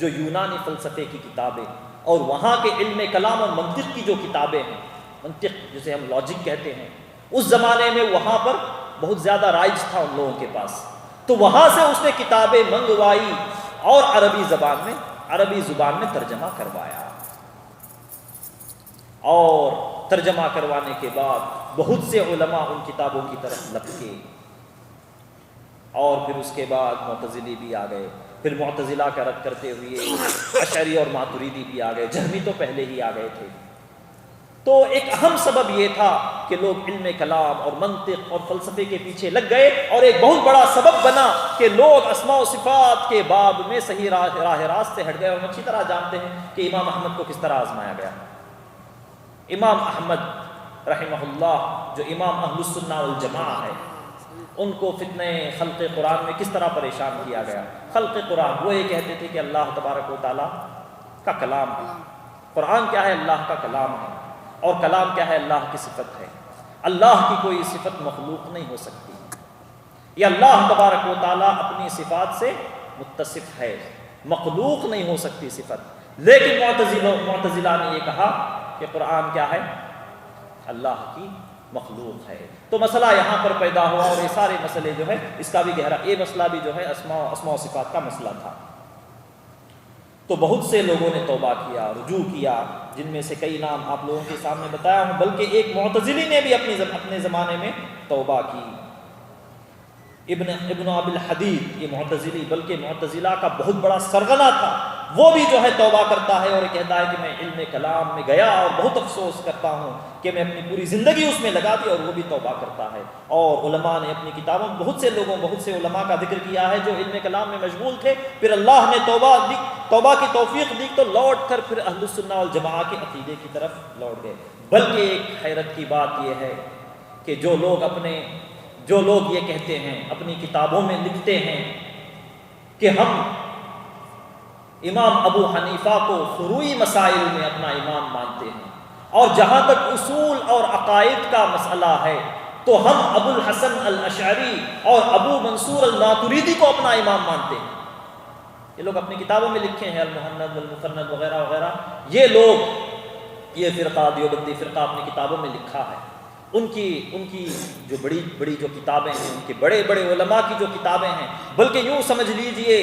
جو یونانی فلسفے کی کتابیں اور وہاں کے علم کلام اور منطق کی جو کتابیں ہیں، منطق جسے ہم لاجک کہتے ہیں، اس زمانے میں وہاں پر بہت زیادہ رائج تھا ان لوگوں کے پاس، تو وہاں سے اس نے کتابیں منگوائی اور عربی زبان میں ترجمہ کروایا، اور ترجمہ کروانے کے بعد بہت سے علماء ان کتابوں کی طرف لپکے، اور پھر اس کے بعد معتزلی بھی آ گئے، پھر معتزلہ کا رد کرتے ہوئے اشعری اور ماتریدی بھی آ گئے، جہمی تو پہلے ہی آ گئے تھے۔ تو ایک اہم سبب یہ تھا کہ لوگ علم کلام اور منطق اور فلسفے کے پیچھے لگ گئے، اور ایک بہت بڑا سبب بنا کہ لوگ اسماء و صفات کے باب میں صحیح راہ راست سے ہٹ گئے۔ اور ہم اچھی طرح جانتے ہیں کہ امام احمد کو کس طرح آزمایا گیا۔ امام احمد رحمہ اللہ، جو امام اہل السنہ والجماعہ ہے، ان کو فتنہ خلق قرآن میں کس طرح پریشان کیا گیا۔ خلق قرآن، وہ یہ کہتے تھے کہ اللہ تبارک و تعالیٰ کا کلام ہے، قرآن کیا ہے؟ اللہ کا کلام ہے، اور کلام کیا ہے؟ اللہ کی صفت ہے۔ اللہ کی کوئی صفت مخلوق نہیں ہو سکتی، یہ اللہ تبارک و تعالیٰ اپنی صفات سے متصف ہے، مخلوق نہیں ہو سکتی صفت۔ لیکن معتزلہ نے یہ کہا کہ قرآن کیا ہے؟ اللہ کی مخلوق ہے۔ تو مسئلہ یہاں پر پیدا ہوا، اور یہ سارے مسئلے جو ہے اس کا بھی گہرا، یہ مسئلہ بھی جو ہے اسماء و صفات کا مسئلہ تھا۔ تو بہت سے لوگوں نے توبہ کیا، رجوع کیا، جن میں سے کئی نام آپ لوگوں کے سامنے بتایا ہوں، بلکہ ایک معتزلی نے بھی اپنے زمانے میں توبہ کی، ابن ابی الحدید، یہ معتزلی، بلکہ معتزلہ کا بہت بڑا سرغنہ تھا، وہ بھی جو ہے توبہ کرتا ہے اور کہتا ہے کہ میں علم کلام میں گیا اور بہت افسوس کرتا ہوں کہ میں اپنی پوری زندگی اس میں لگا دی، اور وہ بھی توبہ کرتا ہے۔ اور علماء نے اپنی کتابوں میں بہت سے علماء کا ذکر کیا ہے جو علم کلام میں مشغول تھے، پھر اللہ نے توبہ کی توفیق دی تو لوٹ کر پھر اہل السنہ والجماعہ کے عقیدے کی طرف لوٹ گئے۔ بلکہ ایک حیرت کی بات یہ ہے کہ جو لوگ یہ کہتے ہیں، اپنی کتابوں میں لکھتے ہیں کہ ہم امام ابو حنیفہ کو فروعی مسائل میں اپنا امام مانتے ہیں، اور جہاں تک اصول اور عقائد کا مسئلہ ہے تو ہم ابو الحسن الاشعری اور ابو منصور الماتریدی کو اپنا امام مانتے ہیں۔ یہ لوگ اپنی کتابوں میں لکھے ہیں، المحند والمفند وغیرہ وغیرہ، یہ لوگ یہ فرقہ دیوبندی فرقہ اپنی کتابوں میں لکھا ہے۔ ان کی جو بڑی بڑی جو کتابیں ہیں، ان کے بڑے بڑے علماء کی جو کتابیں ہیں، بلکہ یوں سمجھ لیجئے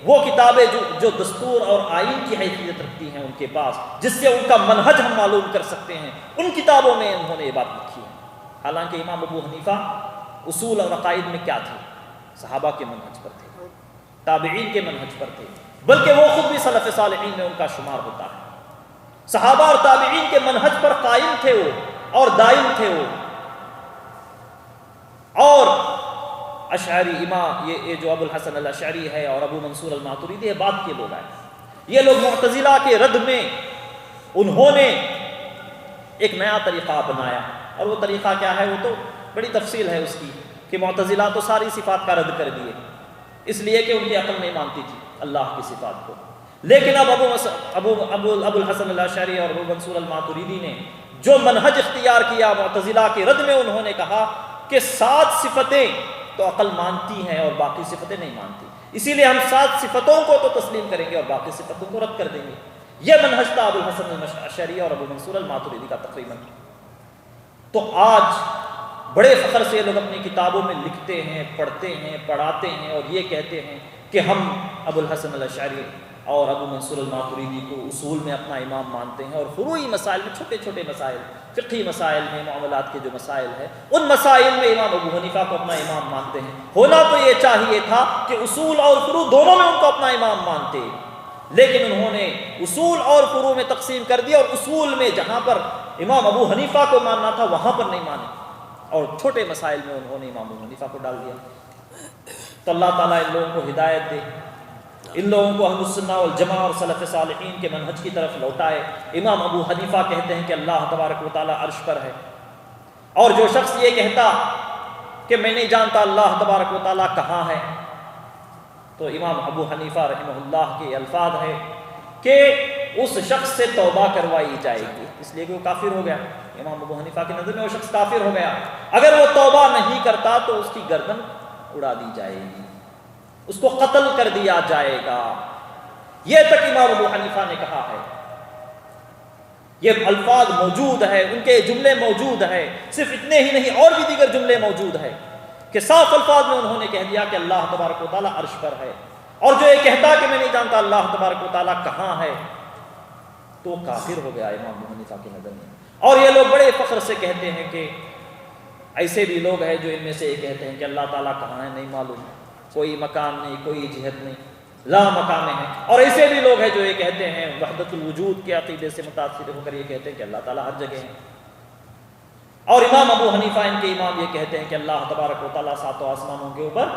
وہ کتابیں جو دستور اور آئین کی حیثیت رکھتی ہیں ان کے پاس، جس سے ان کا منہج ہم معلوم کر سکتے ہیں، ان کتابوں میں انہوں نے یہ بات لکھی ہے۔ حالانکہ امام ابو حنیفہ اصول اور عقائد میں کیا تھے؟ صحابہ کے منہج پر تھے، تابعین کے منہج پر تھے، بلکہ وہ خود بھی سلف صالحین میں ان کا شمار ہوتا ہے۔ صحابہ اور تابعین کے منہج پر قائم تھے وہ اور دائم تھے وہ۔ اور اشعری امام یہ جو ابو الحسن الاشعری ہے اور ابو منصور الماتریدی ہے، بعد کے لوگ آئے۔ یہ لوگ معتزلہ کے رد میں انہوں نے ایک نیا طریقہ بنایا، اور وہ طریقہ کیا ہے؟ وہ تو بڑی تفصیل ہے اس کی، کہ معتزلہ تو ساری صفات کا رد کر دیے، اس لیے کہ ان کی عقل نہیں مانتی تھی اللہ کی صفات کو۔ لیکن اب ابو الحسن الاشعری اور ابو منصور الماتریدی نے جو منہج اختیار کیا معتزلہ کے رد میں، انہوں نے کہا کہ 7 صفتیں تو عقل مانتی ہیں اور باقی صفتیں نہیں مانتی، اسی لیے ہم 7 صفتوں کو تو تسلیم کریں گے اور باقی صفتوں کو رد کر دیں گے۔ یہ منہج تھا ابو الحسن الاشعری اور ابو منصور الماتریدی کا تقریباً۔ تو آج بڑے فخر سے لوگ اپنی کتابوں میں لکھتے ہیں، پڑھتے ہیں، پڑھاتے ہیں اور یہ کہتے ہیں کہ ہم ابو الحسن الاشعری اور ابو منصور الماتریدی کو اصول میں اپنا امام مانتے ہیں، اور فروعی مسائل میں، چھوٹے چھوٹے مسائل، فقہی مسائل میں، معاملات کے جو مسائل ہیں، ان مسائل میں امام ابو حنیفہ کو اپنا امام مانتے ہیں۔ ہونا تو یہ چاہیے تھا کہ اصول اور فروع دونوں میں ان کو اپنا امام مانتے، لیکن انہوں نے اصول اور فروع میں تقسیم کر دیا، اور اصول میں جہاں پر امام ابو حنیفہ کو ماننا تھا وہاں پر نہیں مانے، اور چھوٹے مسائل میں انہوں نے امام ابو حنیفہ کو ڈال دیا۔ تو اللہ تعالیٰ ان لوگوں کو ہدایت دے، ان لوگوں کو اہل السنہ والجماعہ اور سلف صالحین کے منہج کی طرف لوٹائے۔ امام ابو حنیفہ کہتے ہیں کہ اللہ تبارک و تعالیٰ عرش پر ہے، اور جو شخص یہ کہتا کہ میں نہیں جانتا اللہ تبارک و تعالیٰ کہاں ہے، تو امام ابو حنیفہ رحمہ اللہ کے الفاظ ہے کہ اس شخص سے توبہ کروائی جائے گی، اس لیے کہ وہ کافر ہو گیا۔ امام ابو حنیفہ کی نظر میں وہ شخص کافر ہو گیا، اگر وہ توبہ نہیں کرتا تو اس کی گردن اڑا دی جائے گی، اس کو قتل کر دیا جائے گا۔ یہ تک امام ابو حنیفہ نے کہا ہے، یہ الفاظ موجود ہے، ان کے جملے موجود ہیں، صرف اتنے ہی نہیں اور بھی دیگر جملے موجود ہیں کہ صاف الفاظ میں انہوں نے کہہ دیا کہ اللہ تبارک و تعالیٰ عرش پر ہے، اور جو یہ کہتا کہ میں نہیں جانتا اللہ تبارک و تعالیٰ کہاں ہے تو وہ کافر ہو گیا امام ابو حنیفہ کی نظر میں۔ اور یہ لوگ بڑے فخر سے کہتے ہیں کہ ایسے بھی لوگ ہیں جو ان میں سے یہ کہتے ہیں کہ اللہ تعالیٰ کہاں ہے نہیں معلوم، کوئی مکان نہیں، کوئی جہت نہیں، لا مکان ہے۔ اور ایسے بھی لوگ ہیں جو یہ کہتے ہیں وحدت الوجود کے عقیدے سے متاثر ہو کر یہ کہتے ہیں کہ اللہ تعالیٰ ہر جگہ ہے۔ اور امام ابو حنیفہ ان کے امام یہ کہتے ہیں کہ اللہ تبارک و تعالیٰ 7 آسمانوں کے اوپر،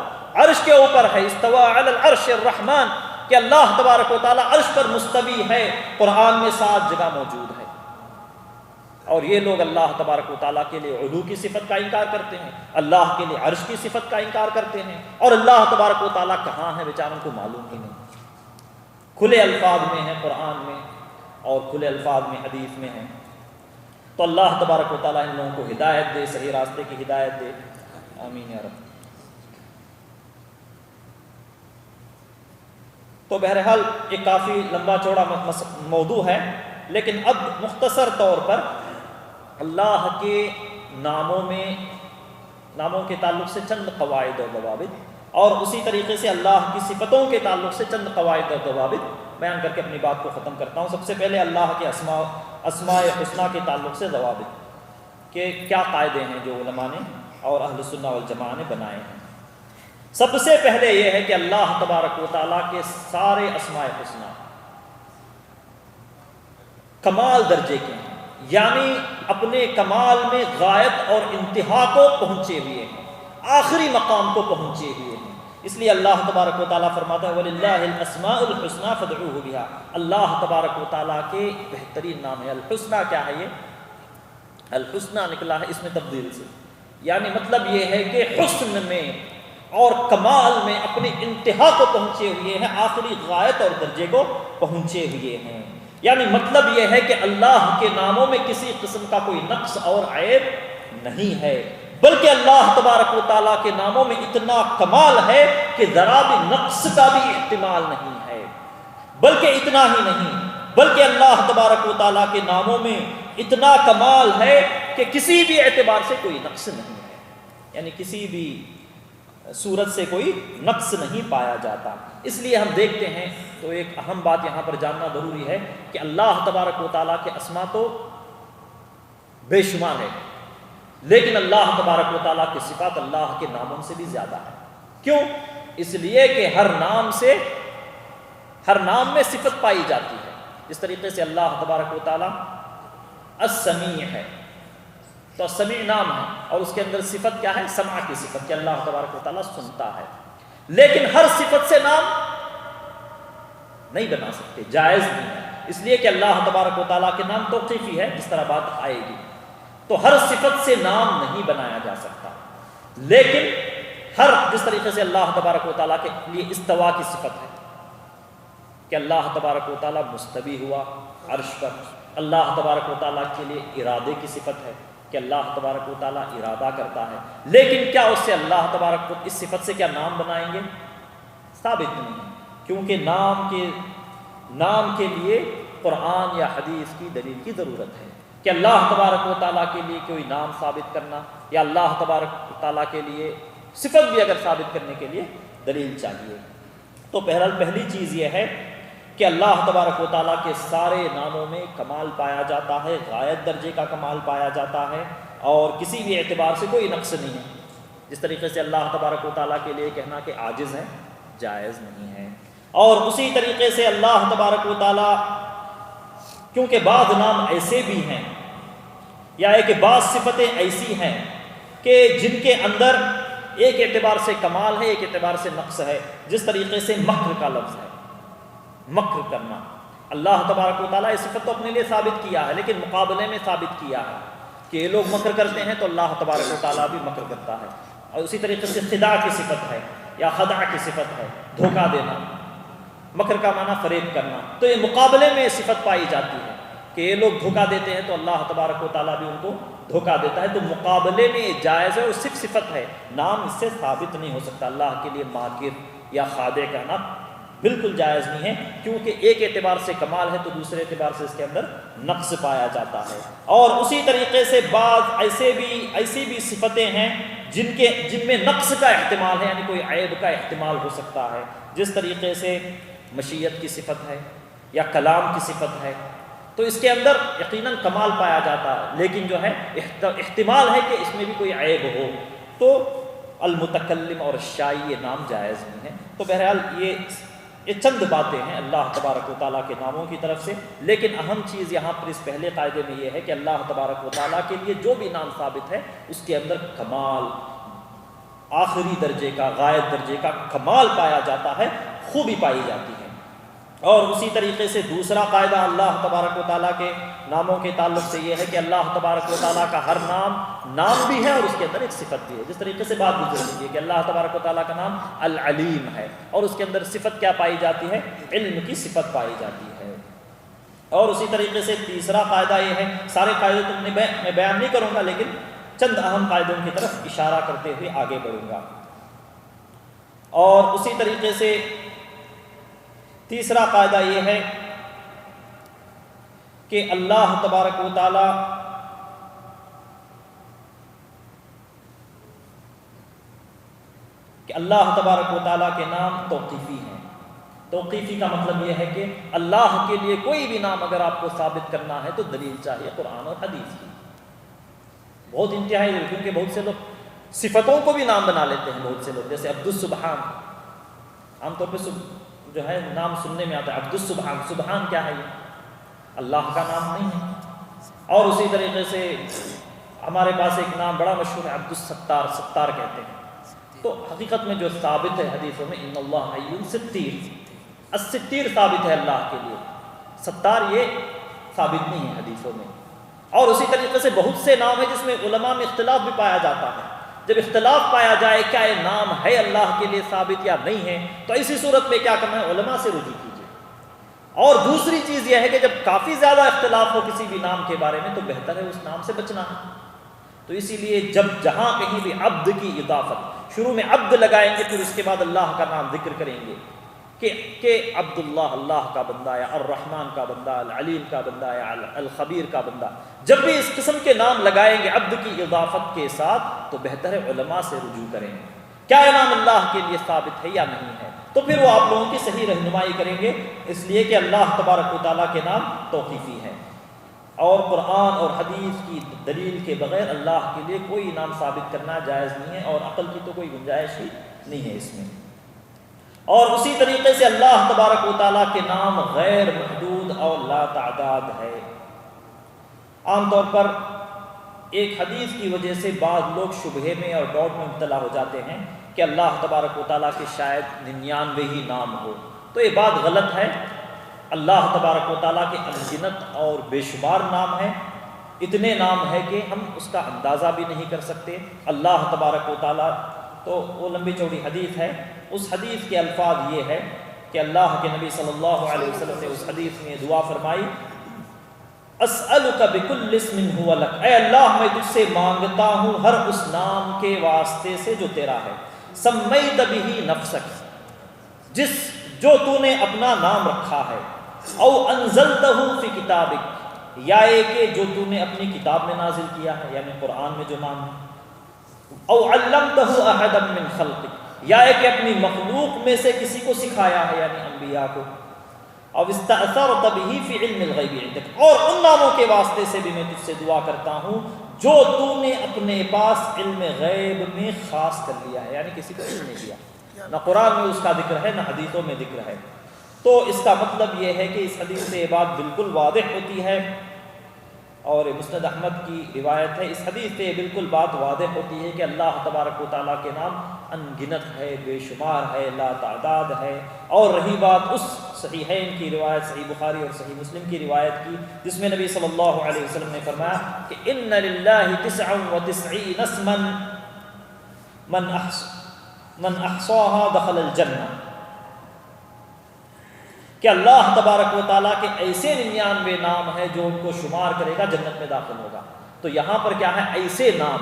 عرش کے اوپر ہے، استوى علی العرش الرحمن، کہ اللہ تبارک و تعالیٰ عرش پر مستوی ہے، قرآن میں 7 جگہ موجود ہے۔ اور یہ لوگ اللہ تبارک و تعالیٰ کے لیے علو کی صفت کا انکار کرتے ہیں، اللہ کے لیے عرش کی صفت کا انکار کرتے ہیں، اور اللہ تبارک و تعالیٰ کہاں ہے بیچاروں کو معلوم ہی نہیں۔ کھلے الفاظ میں ہے قرآن میں اور کھلے الفاظ میں حدیث میں ہے۔ تو اللہ تبارک و تعالیٰ ان لوگوں کو ہدایت دے، صحیح راستے کی ہدایت دے، آمین یا رب۔ تو بہرحال یہ کافی لمبا چوڑا موضوع ہے، لیکن اب مختصر طور پر اللہ کے ناموں کے تعلق سے چند قواعد اور ضوابط، اور اسی طریقے سے اللہ کی صفتوں کے تعلق سے چند قواعد اور ضوابط بیان کر کے اپنی بات کو ختم کرتا ہوں۔ سب سے پہلے اللہ کے اسماء حسنیٰ کے تعلق سے ضوابط کہ کیا قاعدے ہیں جو علماء نے اور اہل سنہ والجماعہ نے بنائے ہیں۔ سب سے پہلے یہ ہے کہ اللہ تبارک و تعالیٰ کے سارے اسماء حسنیٰ کمال درجے کے ہیں، یعنی اپنے کمال میں غایت اور انتہا کو پہنچے ہوئے ہیں، آخری مقام کو پہنچے ہوئے ہیں۔ اس لیے اللہ تبارک و تعالیٰ فرماتا ہے وَلِلَّهِ الْأَسْمَاءُ الْحُسْنَى فَادْعُوهُ بِهَا، اللہ تبارک و تعالیٰ کے بہترین نام ہے۔ الحسنى کیا ہے؟ یہ الحسنى نکلا ہے اس میں تبدیل سے، یعنی مطلب یہ ہے کہ حسن میں اور کمال میں اپنی انتہا کو پہنچے ہوئے ہیں، آخری غایت اور درجے کو پہنچے ہوئے ہیں۔ یعنی مطلب یہ ہے کہ اللہ کے ناموں میں کسی قسم کا کوئی نقص اور عیب نہیں ہے، بلکہ اللہ تبارک و تعالیٰ کے ناموں میں اتنا کمال ہے کہ ذرا بھی نقص کا بھی احتمال نہیں ہے۔ بلکہ اتنا ہی نہیں، بلکہ اللہ تبارک و تعالیٰ کے ناموں میں اتنا کمال ہے کہ کسی بھی اعتبار سے کوئی نقص نہیں ہے، یعنی کسی بھی صورت سے کوئی نقص نہیں پایا جاتا۔ اس لیے ہم دیکھتے ہیں، تو ایک اہم بات یہاں پر جاننا ضروری ہے کہ اللہ تبارک و تعالیٰ کے اسما تو بے شمار ہے، لیکن اللہ تبارک و تعالیٰ کی صفات اللہ کے ناموں سے بھی زیادہ ہے۔ کیوں؟ اس لیے کہ ہر نام میں صفت پائی جاتی ہے۔ اس طریقے سے اللہ تبارک و تعالیٰ السمیع ہے، تو السمیع نام ہے اور اس کے اندر صفت کیا ہے؟ سمع کی صفت، کہ اللہ تبارک و تعالیٰ سنتا ہے۔ لیکن ہر صفت سے نام نہیں بنا سکتے، جائز نہیں ہے، اس لیے کہ اللہ تبارک و تعالیٰ کے نام توقیفی ہے، جس طرح بات آئے گی۔ تو ہر صفت سے نام نہیں بنایا جا سکتا، لیکن جس طریقے سے اللہ تبارک و تعالیٰ کے لیے استوا کی صفت ہے کہ اللہ تبارک و تعالیٰ مستوی ہوا عرش پر، اللہ تبارک و تعالیٰ کے لیے ارادے کی صفت ہے کہ اللہ تبارک و تعالیٰ ارادہ کرتا ہے، لیکن کیا اس سے اللہ تبارک و اس صفت سے کیا نام بنائیں گے؟ ثابت نہیں ہے، کیونکہ نام کے لیے قرآن یا حدیث کی دلیل کی ضرورت ہے کہ اللہ تبارک و تعالیٰ کے لیے کوئی نام ثابت کرنا یا اللہ تبارک و تعالیٰ کے لیے صفت بھی اگر ثابت کرنے کے لیے دلیل چاہیے۔ تو بہرحال پہلی چیز یہ ہے کہ اللہ تبارک و تعالیٰ کے سارے ناموں میں کمال پایا جاتا ہے، غایت درجے کا کمال پایا جاتا ہے، اور کسی بھی اعتبار سے کوئی نقص نہیں ہے۔ جس طریقے سے اللہ تبارک و تعالیٰ کے لیے کہنا کہ عاجز ہے، جائز نہیں ہے۔ اور اسی طریقے سے اللہ تبارک و تعالیٰ، کیونکہ بعض نام ایسے بھی ہیں یا کہ بعض صفتیں ایسی ہیں کہ جن کے اندر ایک اعتبار سے کمال ہے، ایک اعتبار سے نقص ہے۔ جس طریقے سے مکر کا لفظ ہے، مکر کرنا، اللہ تبارک و تعالیٰ اس صفت کو اپنے لیے ثابت کیا ہے، لیکن مقابلے میں ثابت کیا ہے کہ یہ لوگ مکر کرتے ہیں تو اللہ تبارک و تعالیٰ بھی مکر کرتا ہے۔ اور اسی طریقے سے خداع کی صفت ہے یا خدع کی صفت ہے، دھوکہ دینا، مکر کا معنی فریب کرنا، تو یہ مقابلے میں صفت پائی جاتی ہے کہ یہ لوگ دھوکہ دیتے ہیں تو اللہ تبارک و تعالیٰ بھی ان کو دھوکہ دیتا ہے، تو مقابلے میں یہ جائز ہے اور صرف صفت ہے، نام اس سے ثابت نہیں ہو سکتا۔ اللہ کے لیے ماکر یا خادع کہنا بالکل جائز نہیں ہے، کیونکہ ایک اعتبار سے کمال ہے تو دوسرے اعتبار سے اس کے اندر نقص پایا جاتا ہے۔ اور اسی طریقے سے بعض ایسی بھی صفتیں ہیں جن میں نقص کا احتمال ہے، یعنی کوئی عیب کا احتمال ہو سکتا ہے۔ جس طریقے سے مشیت کی صفت ہے یا کلام کی صفت ہے، تو اس کے اندر یقیناً کمال پایا جاتا ہے، لیکن جو ہے احتمال ہے کہ اس میں بھی کوئی عیب ہو، تو المتکلم اور الشائی یہ نام جائز نہیں ہے۔ تو بہرحال یہ چند باتیں ہیں اللہ تبارک و تعالیٰ کے ناموں کی طرف سے، لیکن اہم چیز یہاں پر اس پہلے قاعدے میں یہ ہے کہ اللہ تبارک و تعالیٰ کے لیے جو بھی نام ثابت ہے اس کے اندر کمال، آخری درجے کا، غایت درجے کا کمال پایا جاتا ہے، خوبی پائی جاتی ہے۔ اور اسی طریقے سے دوسرا قاعدہ اللہ تبارک و تعالیٰ کے ناموں کے تعلق سے یہ ہے کہ اللہ تبارک و تعالیٰ کا ہر نام بھی ہے اور اس کے اندر ایک صفت بھی ہے۔ جس طریقے سے بات گزر رہی ہے کہ اللہ تبارک و تعالیٰ کا نام العلیم ہے اور اس کے اندر صفت کیا پائی جاتی ہے؟ علم کی صفت پائی جاتی ہے۔ اور اسی طریقے سے تیسرا قاعدہ یہ ہے، سارے قاعدے تو میں بیان نہیں کروں گا، لیکن چند اہم قاعدوں کی طرف اشارہ کرتے ہوئے آگے بڑھوں گا۔ اور اسی طریقے سے تیسرا قاعدہ یہ ہے کہ اللہ تبارک و تعالی کے نام توقیفی ہیں۔ توقیفی کا مطلب یہ ہے کہ اللہ کے لیے کوئی بھی نام اگر آپ کو ثابت کرنا ہے تو دلیل چاہیے قرآن اور حدیث کی، بہت انتہائی دلیل، کیونکہ بہت سے لوگ صفتوں کو بھی نام بنا لیتے ہیں، بہت سے لوگ جیسے عبد السبحان، عام طور پہ جو ہے نام سننے میں آتا ہے عبد السبحان، سبحان کیا ہے؟ یہ اللہ کا نام نہیں ہے۔ اور اسی طریقے سے ہمارے پاس ایک نام بڑا مشہور ہے عبد الستار، ستار کہتے ہیں، تو حقیقت میں جو ثابت ہے حدیثوں میں ان اللہ حی ستیر، الستیر ثابت ہے اللہ کے لیے، ستار یہ ثابت نہیں ہے حدیثوں میں۔ اور اسی طریقے سے بہت سے نام ہیں جس میں علماء میں اختلاف بھی پایا جاتا ہے۔ جب اختلاف پایا جائے کیا یہ نام ہے اللہ کے لیے ثابت یا نہیں ہے، تو ایسی صورت میں کیا کرنا ہے؟ علماء سے رجوع کیجیے۔ اور دوسری چیز یہ ہے کہ جب کافی زیادہ اختلاف ہو کسی بھی نام کے بارے میں تو بہتر ہے اس نام سے بچنا ہے، تو اسی لیے جب جہاں کہیں بھی عبد کی اضافت، شروع میں عبد لگائیں گے پھر اس کے بعد اللہ کا نام ذکر کریں گے کہ عبداللہ اللہ کا بندہ یا الرحمن کا بندہ، العلیم کا بندہ یا الخبیر کا بندہ، جب بھی اس قسم کے نام لگائیں گے عبد کی اضافت کے ساتھ تو بہتر ہے علماء سے رجوع کریں کیا نام اللہ کے لیے ثابت ہے یا نہیں ہے، تو پھر وہ آپ لوگوں کی صحیح رہنمائی کریں گے، اس لیے کہ اللہ تبارک و تعالیٰ کے نام توقیفی ہے، اور قرآن اور حدیث کی دلیل کے بغیر اللہ کے لیے کوئی نام ثابت کرنا جائز نہیں ہے، اور عقل کی تو کوئی گنجائش ہی نہیں ہے اس میں۔ اور اسی طریقے سے اللہ تبارک و تعالیٰ کے نام غیر محدود اور لا تعداد ہے۔ عام طور پر ایک حدیث کی وجہ سے بعض لوگ شبہے میں اور ڈاؤٹ میں مبتلا ہو جاتے ہیں کہ اللہ تبارک و تعالیٰ کے شاید 99 ہی نام ہو، تو یہ بات غلط ہے۔ اللہ تبارک و تعالیٰ کے انگنت اور بے شمار نام ہیں، اتنے نام ہے کہ ہم اس کا اندازہ بھی نہیں کر سکتے۔ اللہ تبارک و تعالیٰ تو وہ لمبی چوڑی حدیث ہے، اس حدیث کے الفاظ یہ ہے کہ اللہ کے نبی صلی اللہ علیہ وسلم نے اس حدیث میں دعا فرمائی، اسألک بکل اسم هو لک، اے اللہ میں تجھ سے مانگتا ہوں ہر اس نام کے واسطے سے جو تیرا ہے، سمیت بہ نفسک، جو تو نے اپنا نام رکھا ہے، او انزلتہ فی کتابک، یا کہ جو تو نے اپنی کتاب میں نازل کیا ہے یعنی قرآن میں جو نام ہے، او علمتہ احدا من خلقک، یا کہ اپنی مخلوق میں سے کسی کو سکھایا ہے یعنی انبیاء کو، او استأثرت بہ فی علم الغیب عندک، اور ان ناموں کے واسطے سے بھی میں تجھ سے دعا کرتا ہوں جو تو نے اپنے پاس علم غیب میں خاص کر لیا ہے، یعنی کسی کو علم نہیں دیا، نہ قرآن میں اس کا ذکر ہے نہ حدیثوں میں ذکر ہے۔ تو اس کا مطلب یہ ہے کہ اس حدیث سے یہ بات بالکل واضح ہوتی ہے، اور مسند احمد کی روایت ہے، اس حدیث سے بالکل بات واضح ہوتی ہے کہ اللہ تبارک و تعالیٰ کے نام انگنت ہے، بے شمار ہے، لا تعداد ہے۔ اور رہی بات اس صحیحین کی روایت، صحیح بخاری اور صحیح مسلم کی روایت کی، جس میں نبی صلی اللہ علیہ وسلم نے فرمایا کہ ان للہ 99 اسما من احصاها دخل الجنہ، کہ اللہ تبارک و تعالیٰ کے ایسے 99 نام ہیں جو ان کو شمار کرے گا جنت میں داخل ہوگا۔ تو یہاں پر کیا ہے، ایسے نام،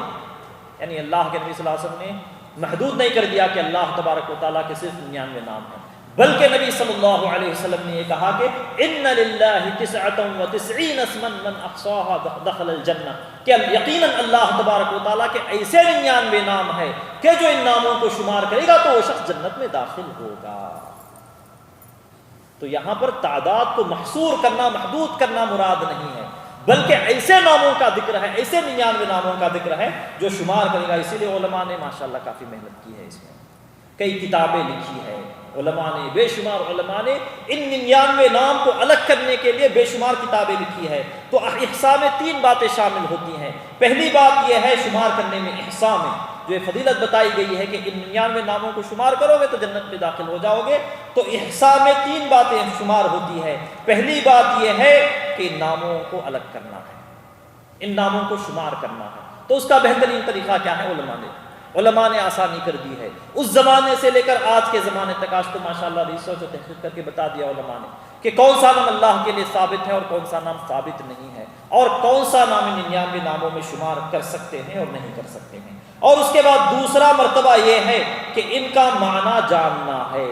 یعنی اللہ کے نبی صلی اللہ علیہ وسلم نے محدود نہیں کر دیا کہ اللہ تبارک و تعالیٰ کے صرف 99 نام ہیں، بلکہ نبی صلی اللہ علیہ وسلم نے یہ کہا کہ ان للہ 99 اسما من احصاها دخل الجنہ، کہ یقیناً اللہ تبارک و تعالیٰ کے ایسے 99 نام ہیں کہ جو ان ناموں کو شمار کرے گا تو وہ شخص جنت میں داخل ہوگا۔ تو یہاں پر تعداد کو محصور کرنا، محدود کرنا مراد نہیں ہے، بلکہ ایسے ناموں کا ذکر ہے، ایسے 99 ناموں کا ذکر ہے جو شمار کرے گا۔ اسی لیے علماء نے ماشاءاللہ کافی محنت کی ہے، اس میں کئی کتابیں لکھی ہے علماء نے، بے شمار علماء نے ان 99 نام کو الگ کرنے کے لیے بے شمار کتابیں لکھی ہے۔ تو احصاء میں 3 باتیں شامل ہوتی ہیں۔ پہلی بات یہ ہے شمار کرنے میں، احصاء میں جو یہ فضیلت بتائی گئی ہے کہ ان 99 ناموں کو شمار کرو گے تو جنت میں داخل ہو جاؤ گے، تو احصاء میں 3 باتیں شمار ہوتی ہے۔ پہلی بات یہ ہے کہ ان ناموں کو الگ کرنا ہے، ان ناموں کو شمار کرنا ہے۔ تو اس کا بہترین طریقہ کیا ہے، علماء نے آسانی کر دی ہے۔ اس زمانے سے لے کر آج کے زمانے تک، آج تو ماشاءاللہ ریسرچ اور تحقیق کر کے بتا دیا علماء نے کہ کون سا نام اللہ کے لیے ثابت ہے اور کون سا نام ثابت نہیں ہے، اور کون سا نام 99 ناموں میں شمار کر سکتے ہیں اور نہیں کر سکتے ہیں۔ اور اس کے بعد دوسرا مرتبہ یہ ہے کہ ان کا معنی جاننا ہے۔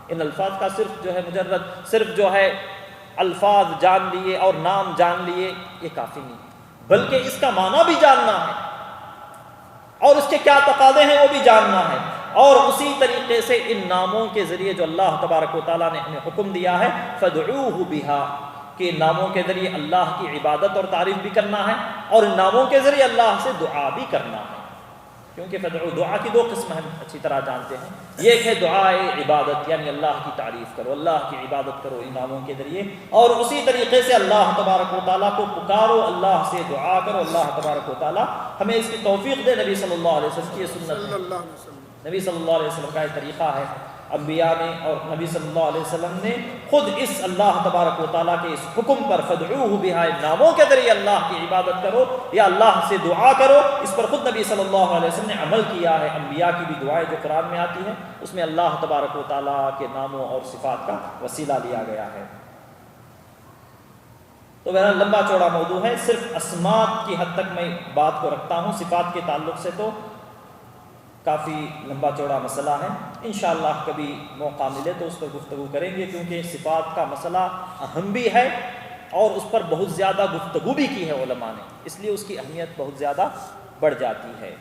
ان الفاظ کا صرف جو ہے مجرد صرف جو ہے الفاظ جان لیے اور نام جان لیے یہ کافی نہیں، بلکہ اس کا معنی بھی جاننا ہے اور اس کے کیا تقاضے ہیں وہ بھی جاننا ہے۔ اور اسی طریقے سے ان ناموں کے ذریعے جو اللہ تبارک و تعالیٰ نے ہمیں حکم دیا ہے فَادْعُوهُ بِهَا، کہ ان ناموں کے ذریعے اللہ کی عبادت اور تعریف بھی کرنا ہے، اور ان ناموں کے ذریعے اللہ سے دعا بھی کرنا ہے، کیونکہ فدعو دعا کی 2 قسم ہم اچھی طرح جانتے ہیں۔ ایک ہے دعائے عبادت، یعنی اللہ کی تعریف کرو، اللہ کی عبادت کرو ان ناموں کے ذریعے، اور اسی طریقے سے اللہ تبارک و تعالیٰ کو پکارو، اللہ سے دعا کرو، اللہ تبارک و تعالیٰ ہمیں اس کی توفیق دے۔ نبی صلی اللہ علیہ وسلم کی سنت ہے، نبی صلی اللہ علیہ وسلم کا یہ طریقہ ہے۔ انبیاء نے اور نبی صلی اللہ علیہ وسلم نے خود اس اللہ تبارک و تعالیٰ کے اس حکم پر فدعوہ بہا، ناموں کے ذریعے اللہ کی عبادت کرو یا اللہ سے دعا کرو، اس پر خود نبی صلی اللہ علیہ وسلم نے عمل کیا ہے۔ انبیاء کی بھی دعائیں جو قرآن میں آتی ہیں اس میں اللہ تبارک و تعالیٰ کے ناموں اور صفات کا وسیلہ لیا گیا ہے۔ تو بہرحال لمبا چوڑا موضوع ہے، صرف اسماء کی حد تک میں بات کو رکھتا ہوں، صفات کے تعلق سے تو کافی لمبا چوڑا مسئلہ ہے، انشاءاللہ کبھی موقع ملے تو اس پر گفتگو کریں گے، کیونکہ صفات کا مسئلہ اہم بھی ہے اور اس پر بہت زیادہ گفتگو بھی کی ہے علماء نے، اس لیے اس کی اہمیت بہت زیادہ بڑھ جاتی ہے۔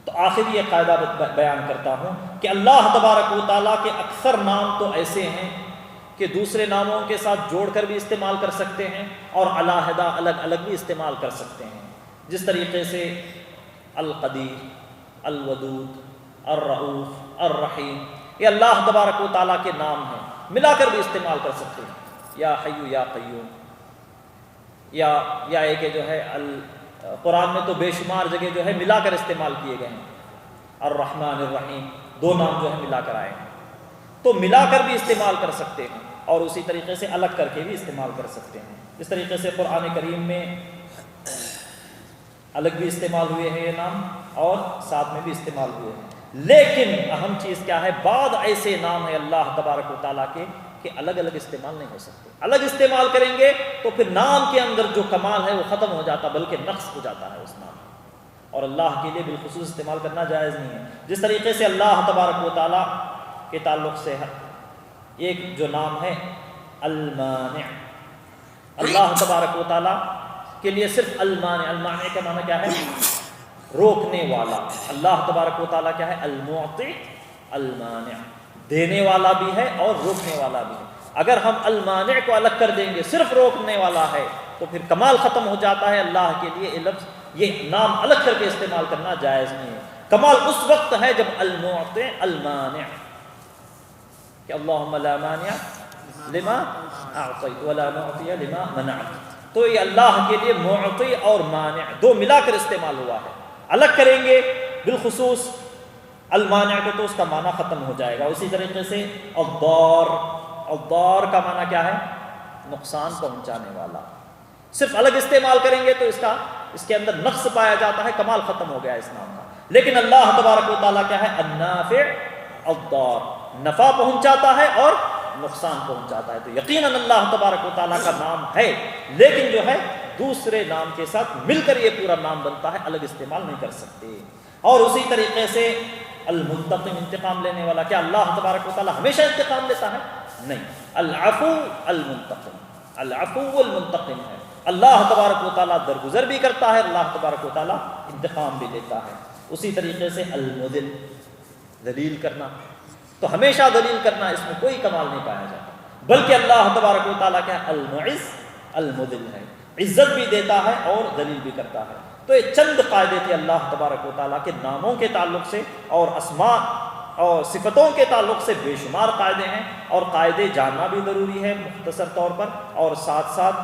تو آخر یہ قاعدہ بیان کرتا ہوں کہ اللہ تبارک و تعالیٰ کے اکثر نام تو ایسے ہیں کہ دوسرے ناموں کے ساتھ جوڑ کر بھی استعمال کر سکتے ہیں اور علیحدہ الگ الگ بھی استعمال کر سکتے ہیں، جس طریقے سے القدیر، الودود، الرؤوف، الرحیم، یہ اللہ تبارک و تعالیٰ کے نام ہیں، ملا کر بھی استعمال کر سکتے ہیں، یا حی یا قیوم، یا کہ جو ہے قرآن میں تو بے شمار جگہ جو ہے ملا کر استعمال کیے گئے ہیں، الرحمن الرحیم، دو نام جو ہے ملا کر آئے ہیں، تو ملا کر بھی استعمال کر سکتے ہیں اور اسی طریقے سے الگ کر کے بھی استعمال کر سکتے ہیں۔ اس طریقے سے قرآن کریم میں الگ بھی استعمال ہوئے ہیں یہ نام اور ساتھ میں بھی استعمال ہوئے ہیں، لیکن اہم چیز کیا ہے، بعض ایسے نام ہیں اللہ تبارک و تعالیٰ کے کہ الگ الگ استعمال نہیں ہو سکتے، الگ استعمال کریں گے تو پھر نام کے اندر جو کمال ہے وہ ختم ہو جاتا، بلکہ نقص ہو جاتا ہے اس نام میں، اور اللہ کے لیے بالخصوص استعمال کرنا جائز نہیں ہے۔ جس طریقے سے اللہ تبارک و تعالیٰ کے تعلق سے ایک جو نام ہے المانع، اللہ تبارک و تعالیٰ کے لیے صرف المانع، المانع کا معنی کیا ہے، روکنے والا، اللہ تبارک و تعالیٰ کیا ہے، المعطی، المانع، دینے والا بھی ہے اور روکنے والا بھی ہے۔ اگر ہم المانع کو الگ کر دیں گے، صرف روکنے والا ہے، تو پھر کمال ختم ہو جاتا ہے، اللہ کے لیے یہ لفظ، یہ نام الگ کر کے استعمال کرنا جائز نہیں ہے۔ کمال اس وقت ہے جب المعطی، المانع، کہ اللہم لا مانع لما اعطیت ولا معطی لما منعت، تو یہ اللہ کے لیے معطی اور مانع دو ملا کر استعمال ہوا ہے، الگ کریں گے بالخصوص المانع کو تو اس کا معنی ختم ہو جائے گا۔ اسی طریقے سے الضار، الضار کا معنی کیا ہے، نقصان پہنچانے والا، صرف الگ استعمال کریں گے تو اس کے اندر نقص پایا جاتا ہے، کمال ختم ہو گیا اس نام کا۔ لیکن اللہ تبارک و تعالیٰ کیا ہے، النافع، الضار، نفع پہنچاتا ہے اور نقصان پہنچاتا ہے، تو یقیناً اللہ تبارک و تعالیٰ کا نام ہے، لیکن جو ہے دوسرے نام کے ساتھ مل کر یہ پورا نام بنتا ہے، الگ استعمال نہیں کر سکتے۔ اور اسی طریقے سے المنتقم، انتقام لینے والا، کیا اللہ تبارک و تعالیٰ ہمیشہ انتقام لیتا ہے؟ نہیں، العفو المنتقم، العفو المنتقم ہے، اللہ تبارک و تعالیٰ درگزر بھی کرتا ہے، اللہ تبارک و تعالیٰ انتقام بھی لیتا ہے۔ اسی طریقے سے المذل، ذلیل کرنا، تو ہمیشہ ذلیل کرنا، اس میں کوئی کمال نہیں پایا جاتا، بلکہ اللہ تبارک و تعالیٰ کیا ہے، المعز المذل ہے، عزت بھی دیتا ہے اور ذلیل بھی کرتا ہے۔ تو یہ چند قاعدے تھے اللہ تبارک و تعالیٰ کے ناموں کے تعلق سے، اور اسماء اور صفتوں کے تعلق سے بے شمار قاعدے ہیں، اور قاعدے جاننا بھی ضروری ہے مختصر طور پر، اور ساتھ ساتھ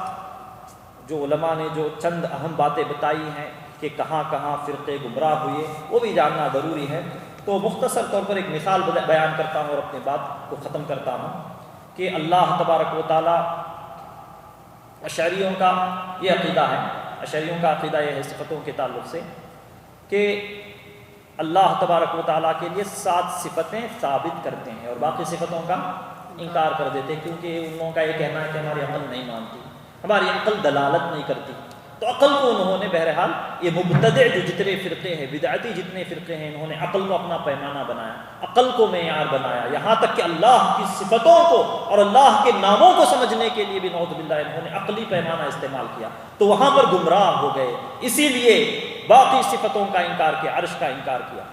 جو علماء نے جو چند اہم باتیں بتائی ہیں کہ کہاں کہاں فرقے گمراہ ہوئے، وہ بھی جاننا ضروری ہے۔ تو مختصر طور پر ایک مثال بیان کرتا ہوں اور اپنی بات کو ختم کرتا ہوں کہ اللہ تبارک و تعالیٰ، اشعریوں کا یہ عقیدہ ہے، اشعریوں کا عقیدہ یہ ہے صفتوں کے تعلق سے کہ اللہ تبارک و تعالیٰ کے لیے 7 صفتیں ثابت کرتے ہیں اور باقی صفتوں کا انکار کر دیتے ہیں، کیونکہ ان لوگوں کا یہ کہنا ہے کہ ہماری عقل نہیں مانتی، ہماری عقل دلالت نہیں کرتی۔ تو عقل کو انہوں نے بہرحال، یہ مبتدع جو جتنے فرقے ہیں، بدعتی جتنے فرقے ہیں، انہوں نے عقل کو اپنا پیمانہ بنایا، عقل کو معیار بنایا، یہاں تک کہ اللہ کی صفتوں کو اور اللہ کے ناموں کو سمجھنے کے لیے بھی نعوذ باللہ انہوں نے عقلی پیمانہ استعمال کیا، تو وہاں پر گمراہ ہو گئے۔ اسی لیے باقی صفتوں کا انکار کیا، عرش کا انکار کیا۔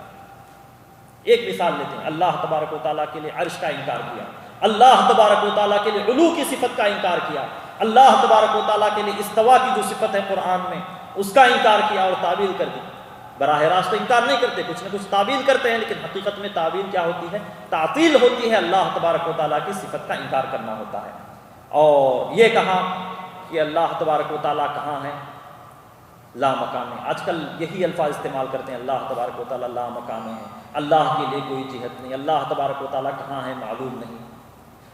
ایک مثال لیتے ہیں، اللہ تبارک و تعالیٰ کے لیے عرش کا انکار کیا، اللہ تبارک و تعالیٰ کے لیے علو کی صفت کا انکار کیا، اللہ تبارک و تعالیٰ کے لیے استوا کی جو صفت ہے قرآن میں اس کا انکار کیا اور تعویل کر دی۔ براہ راست انکار نہیں کرتے، کچھ نہ کچھ تعویل کرتے ہیں، لیکن حقیقت میں تعویل کیا ہوتی ہے، تعطیل ہوتی ہے، اللہ تبارک و تعالیٰ کی صفت کا انکار کرنا ہوتا ہے۔ اور یہ کہا کہ اللہ تبارک و تعالیٰ کہاں ہے، لا مکان ہے، آج کل یہی الفاظ استعمال کرتے ہیں، اللہ تبارک و تعالیٰ لا مکان ہے، اللہ کے لیے کوئی جہت نہیں، اللہ تبارک و تعالیٰ کہاں ہے معلوم نہیں۔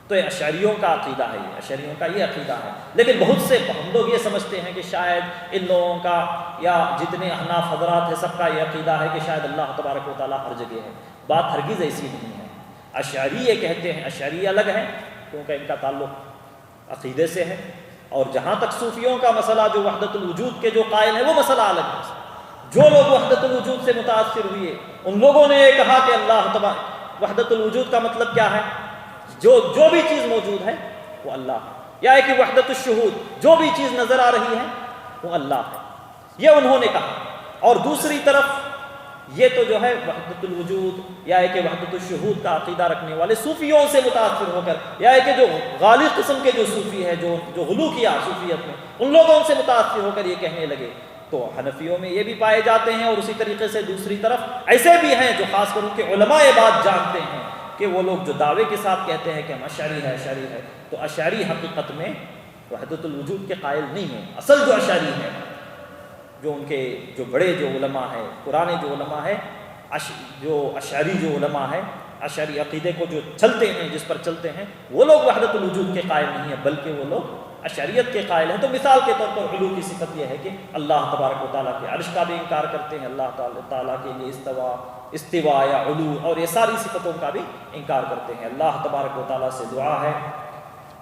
تو یہ اشعریوں کا عقیدہ ہے، یہ اشعریوں کا یہ عقیدہ ہے، لیکن بہت سے ہم لوگ یہ سمجھتے ہیں کہ شاید ان لوگوں کا یا جتنے احناف حضرات ہیں سب کا یہ عقیدہ ہے کہ شاید اللہ تبارک و تعالیٰ ہر جگہ ہے۔ بات ہرگز ایسی نہیں ہے۔ اشعری یہ کہتے ہیں، اشعری الگ ہیں کیونکہ ان کا تعلق عقیدے سے ہے، اور جہاں تک صوفیوں کا مسئلہ جو وحدت الوجود کے جو قائل ہے وہ مسئلہ الگ ہے. جو لوگ وحدت الوجود سے متاثر ہوئے ان لوگوں نے یہ کہا کہ اللہ تبارک وحدت الوجود کا مطلب کیا ہے؟ جو بھی چیز موجود ہے وہ اللہ ہے. یا ہے کہ وحدت الشہود جو بھی چیز نظر آ رہی ہے وہ اللہ ہے، یہ انہوں نے کہا. اور دوسری طرف یہ تو جو ہے وحدت الوجود یا ہے کہ وحدت الشہود کا عقیدہ رکھنے والے صوفیوں سے متاثر ہو کر، یا ہے کہ جو غالب قسم کے جو صوفی ہے جو غلو کیا صوفیت میں، ان لوگوں سے متاثر ہو کر یہ کہنے لگے. تو حنفیوں میں یہ بھی پائے جاتے ہیں، اور اسی طریقے سے دوسری طرف ایسے بھی ہیں جو خاص کر ان کے علماء یہ بات جانتے ہیں کہ وہ لوگ جو دعوے کے ساتھ کہتے ہیں کہ ہم اشعری ہے، تو اشعری حقیقت میں وحدت الوجود کے قائل نہیں ہیں. اصل جو اشعری ہے، جو ان کے جو بڑے جو علماء ہیں، پرانے جو علماء ہیں، جو اشعری جو علماء ہیں، اشعری عقیدے کو جو چلتے ہیں، جس پر چلتے ہیں، وہ لوگ وحدت الوجود کے قائل نہیں ہیں، بلکہ وہ لوگ اشعریت کے قائل ہیں. تو مثال کے طور پر علو کی صفت یہ ہے کہ اللہ تبارک و تعالیٰ کے عرش کا بھی انکار کرتے ہیں، اللہ تعالیٰ کے لیے استوا یا علو اور یہ ساری صفتوں کا بھی انکار کرتے ہیں. اللہ تبارک و تعالیٰ سے دعا ہے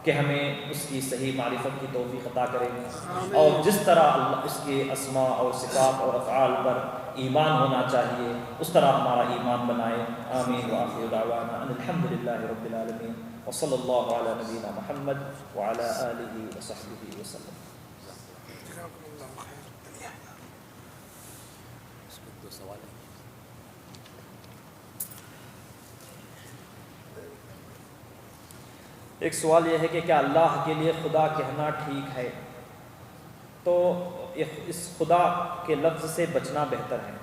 کہ ہمیں اس کی صحیح معرفت کی توفیق عطا کرے، اور جس طرح اللہ اس کے اسماء اور صفات اور افعال پر ایمان ہونا چاہیے اس طرح ہمارا ایمان بنائے. آمین وآخر دعوانا ان الحمدللہ رب العالمین وصلی اللہ علی نبینا محمد وعلی آلہ وصحبہ وسلم. ایک سوال یہ ہے کہ کیا اللہ کے لیے خدا کہنا ٹھیک ہے؟ تو اس خدا کے لفظ سے بچنا بہتر ہے.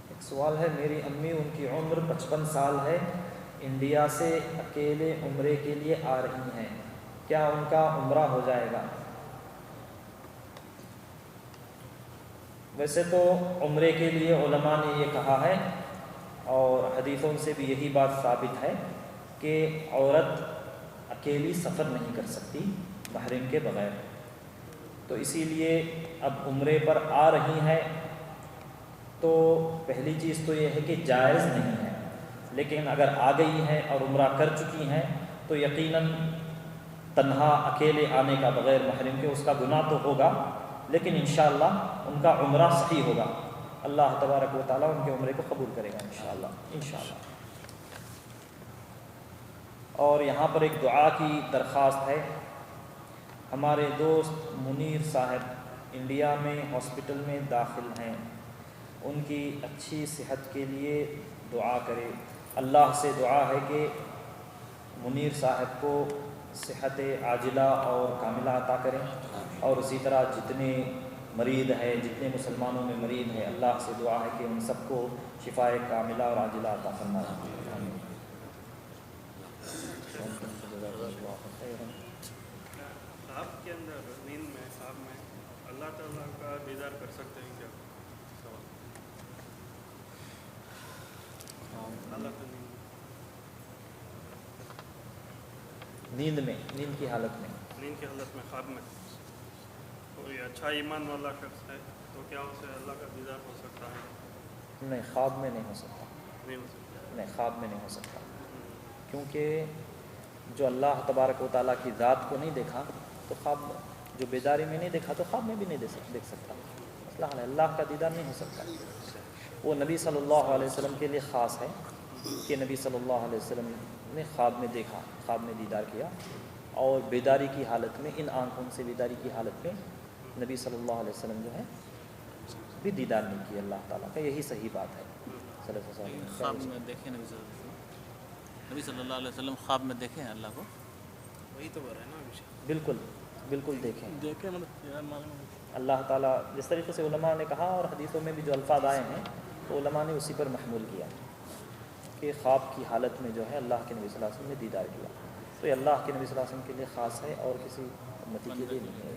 ایک سوال ہے، میری امی ان کی عمر 55 سال ہے، انڈیا سے اکیلے عمرے کے لیے آ رہی ہیں، کیا ان کا عمرہ ہو جائے گا؟ ویسے تو عمرے کے لیے علماء نے یہ کہا ہے، اور حدیثوں سے بھی یہی بات ثابت ہے کہ عورت اکیلی سفر نہیں کر سکتی محرم کے بغیر. تو اسی لیے اب عمرے پر آ رہی ہیں تو پہلی چیز تو یہ ہے کہ جائز نہیں ہے، لیکن اگر آ گئی ہیں اور عمرہ کر چکی ہیں تو یقیناً تنہا اکیلے آنے کا بغیر محرم کے اس کا گناہ تو ہوگا، لیکن انشاءاللہ ان کا عمرہ صحیح ہوگا. اللہ تبارک و تعالیٰ ان کے عمرے کو قبول کرے گا انشاءاللہ. اور یہاں پر ایک دعا کی درخواست ہے. ہمارے دوست منیر صاحب انڈیا میں ہاسپٹل میں داخل ہیں، ان کی اچھی صحت کے لیے دعا کرے. اللہ سے دعا ہے کہ منیر صاحب کو صحت عاجلہ اور کاملہ عطا کریں، اور اسی طرح جتنے مریض ہیں، جتنے مسلمانوں میں مریض ہیں، اللہ سے دعا ہے کہ ان سب کو شفاء کاملہ اور عاجلہ عطا فرمائے. خواب کے اندر نیند میں خواب میں اللہ تعالیٰ کا دیدار کر سکتے ہیں کیا؟ اللہ کا نیند کی حالت میں خواب میں کوئی اچھا ایمان والا شخص ہے تو کیا اسے اللہ کا دیدار ہو سکتا ہے؟ نہیں، خواب میں نہیں ہو سکتا. نہیں، خواب میں نہیں ہو سکتا، کیونکہ جو اللہ تبارک و تعالیٰ کی ذات کو نہیں دیکھا تو خواب میں، جو بیداری میں نہیں دیکھا تو خواب میں بھی نہیں دیکھ سکتا. مسئلہ ہے، اللہ کا دیدار نہیں ہو سکتا. وہ نبی صلی اللہ علیہ وسلم کے لیے خاص ہے کہ نبی صلی اللہ علیہ وسلم نے خواب میں دیکھا، خواب میں دیدار کیا، اور بیداری کی حالت میں، ان آنکھوں سے بیداری کی حالت میں نبی صلی اللہ علیہ وسلم جو ہے بھی دیدار نہیں کیا اللہ تعالیٰ کا. یہی صحیح بات ہے. خواب میں دیکھیں نبی صلی اللہ علیہ وسلم خواب میں دیکھیں اللہ کو، وہی تو بول رہے ہیں نا. بالکل دیکھیں مطلب اللہ تعالیٰ. جس طریقے سے علماء نے کہا اور حدیثوں میں بھی جو الفاظ آئے ہیں تو علماء نے اسی پر محمول کیا کہ خواب کی حالت میں جو ہے اللہ کے نبی صلی اللہ علیہ وسلم نے دیدار کیا. تو یہ اللہ کے نبی صلی اللہ علیہ وسلم کے لیے خاص ہے اور کسی امتی کے لیے نہیں ہے.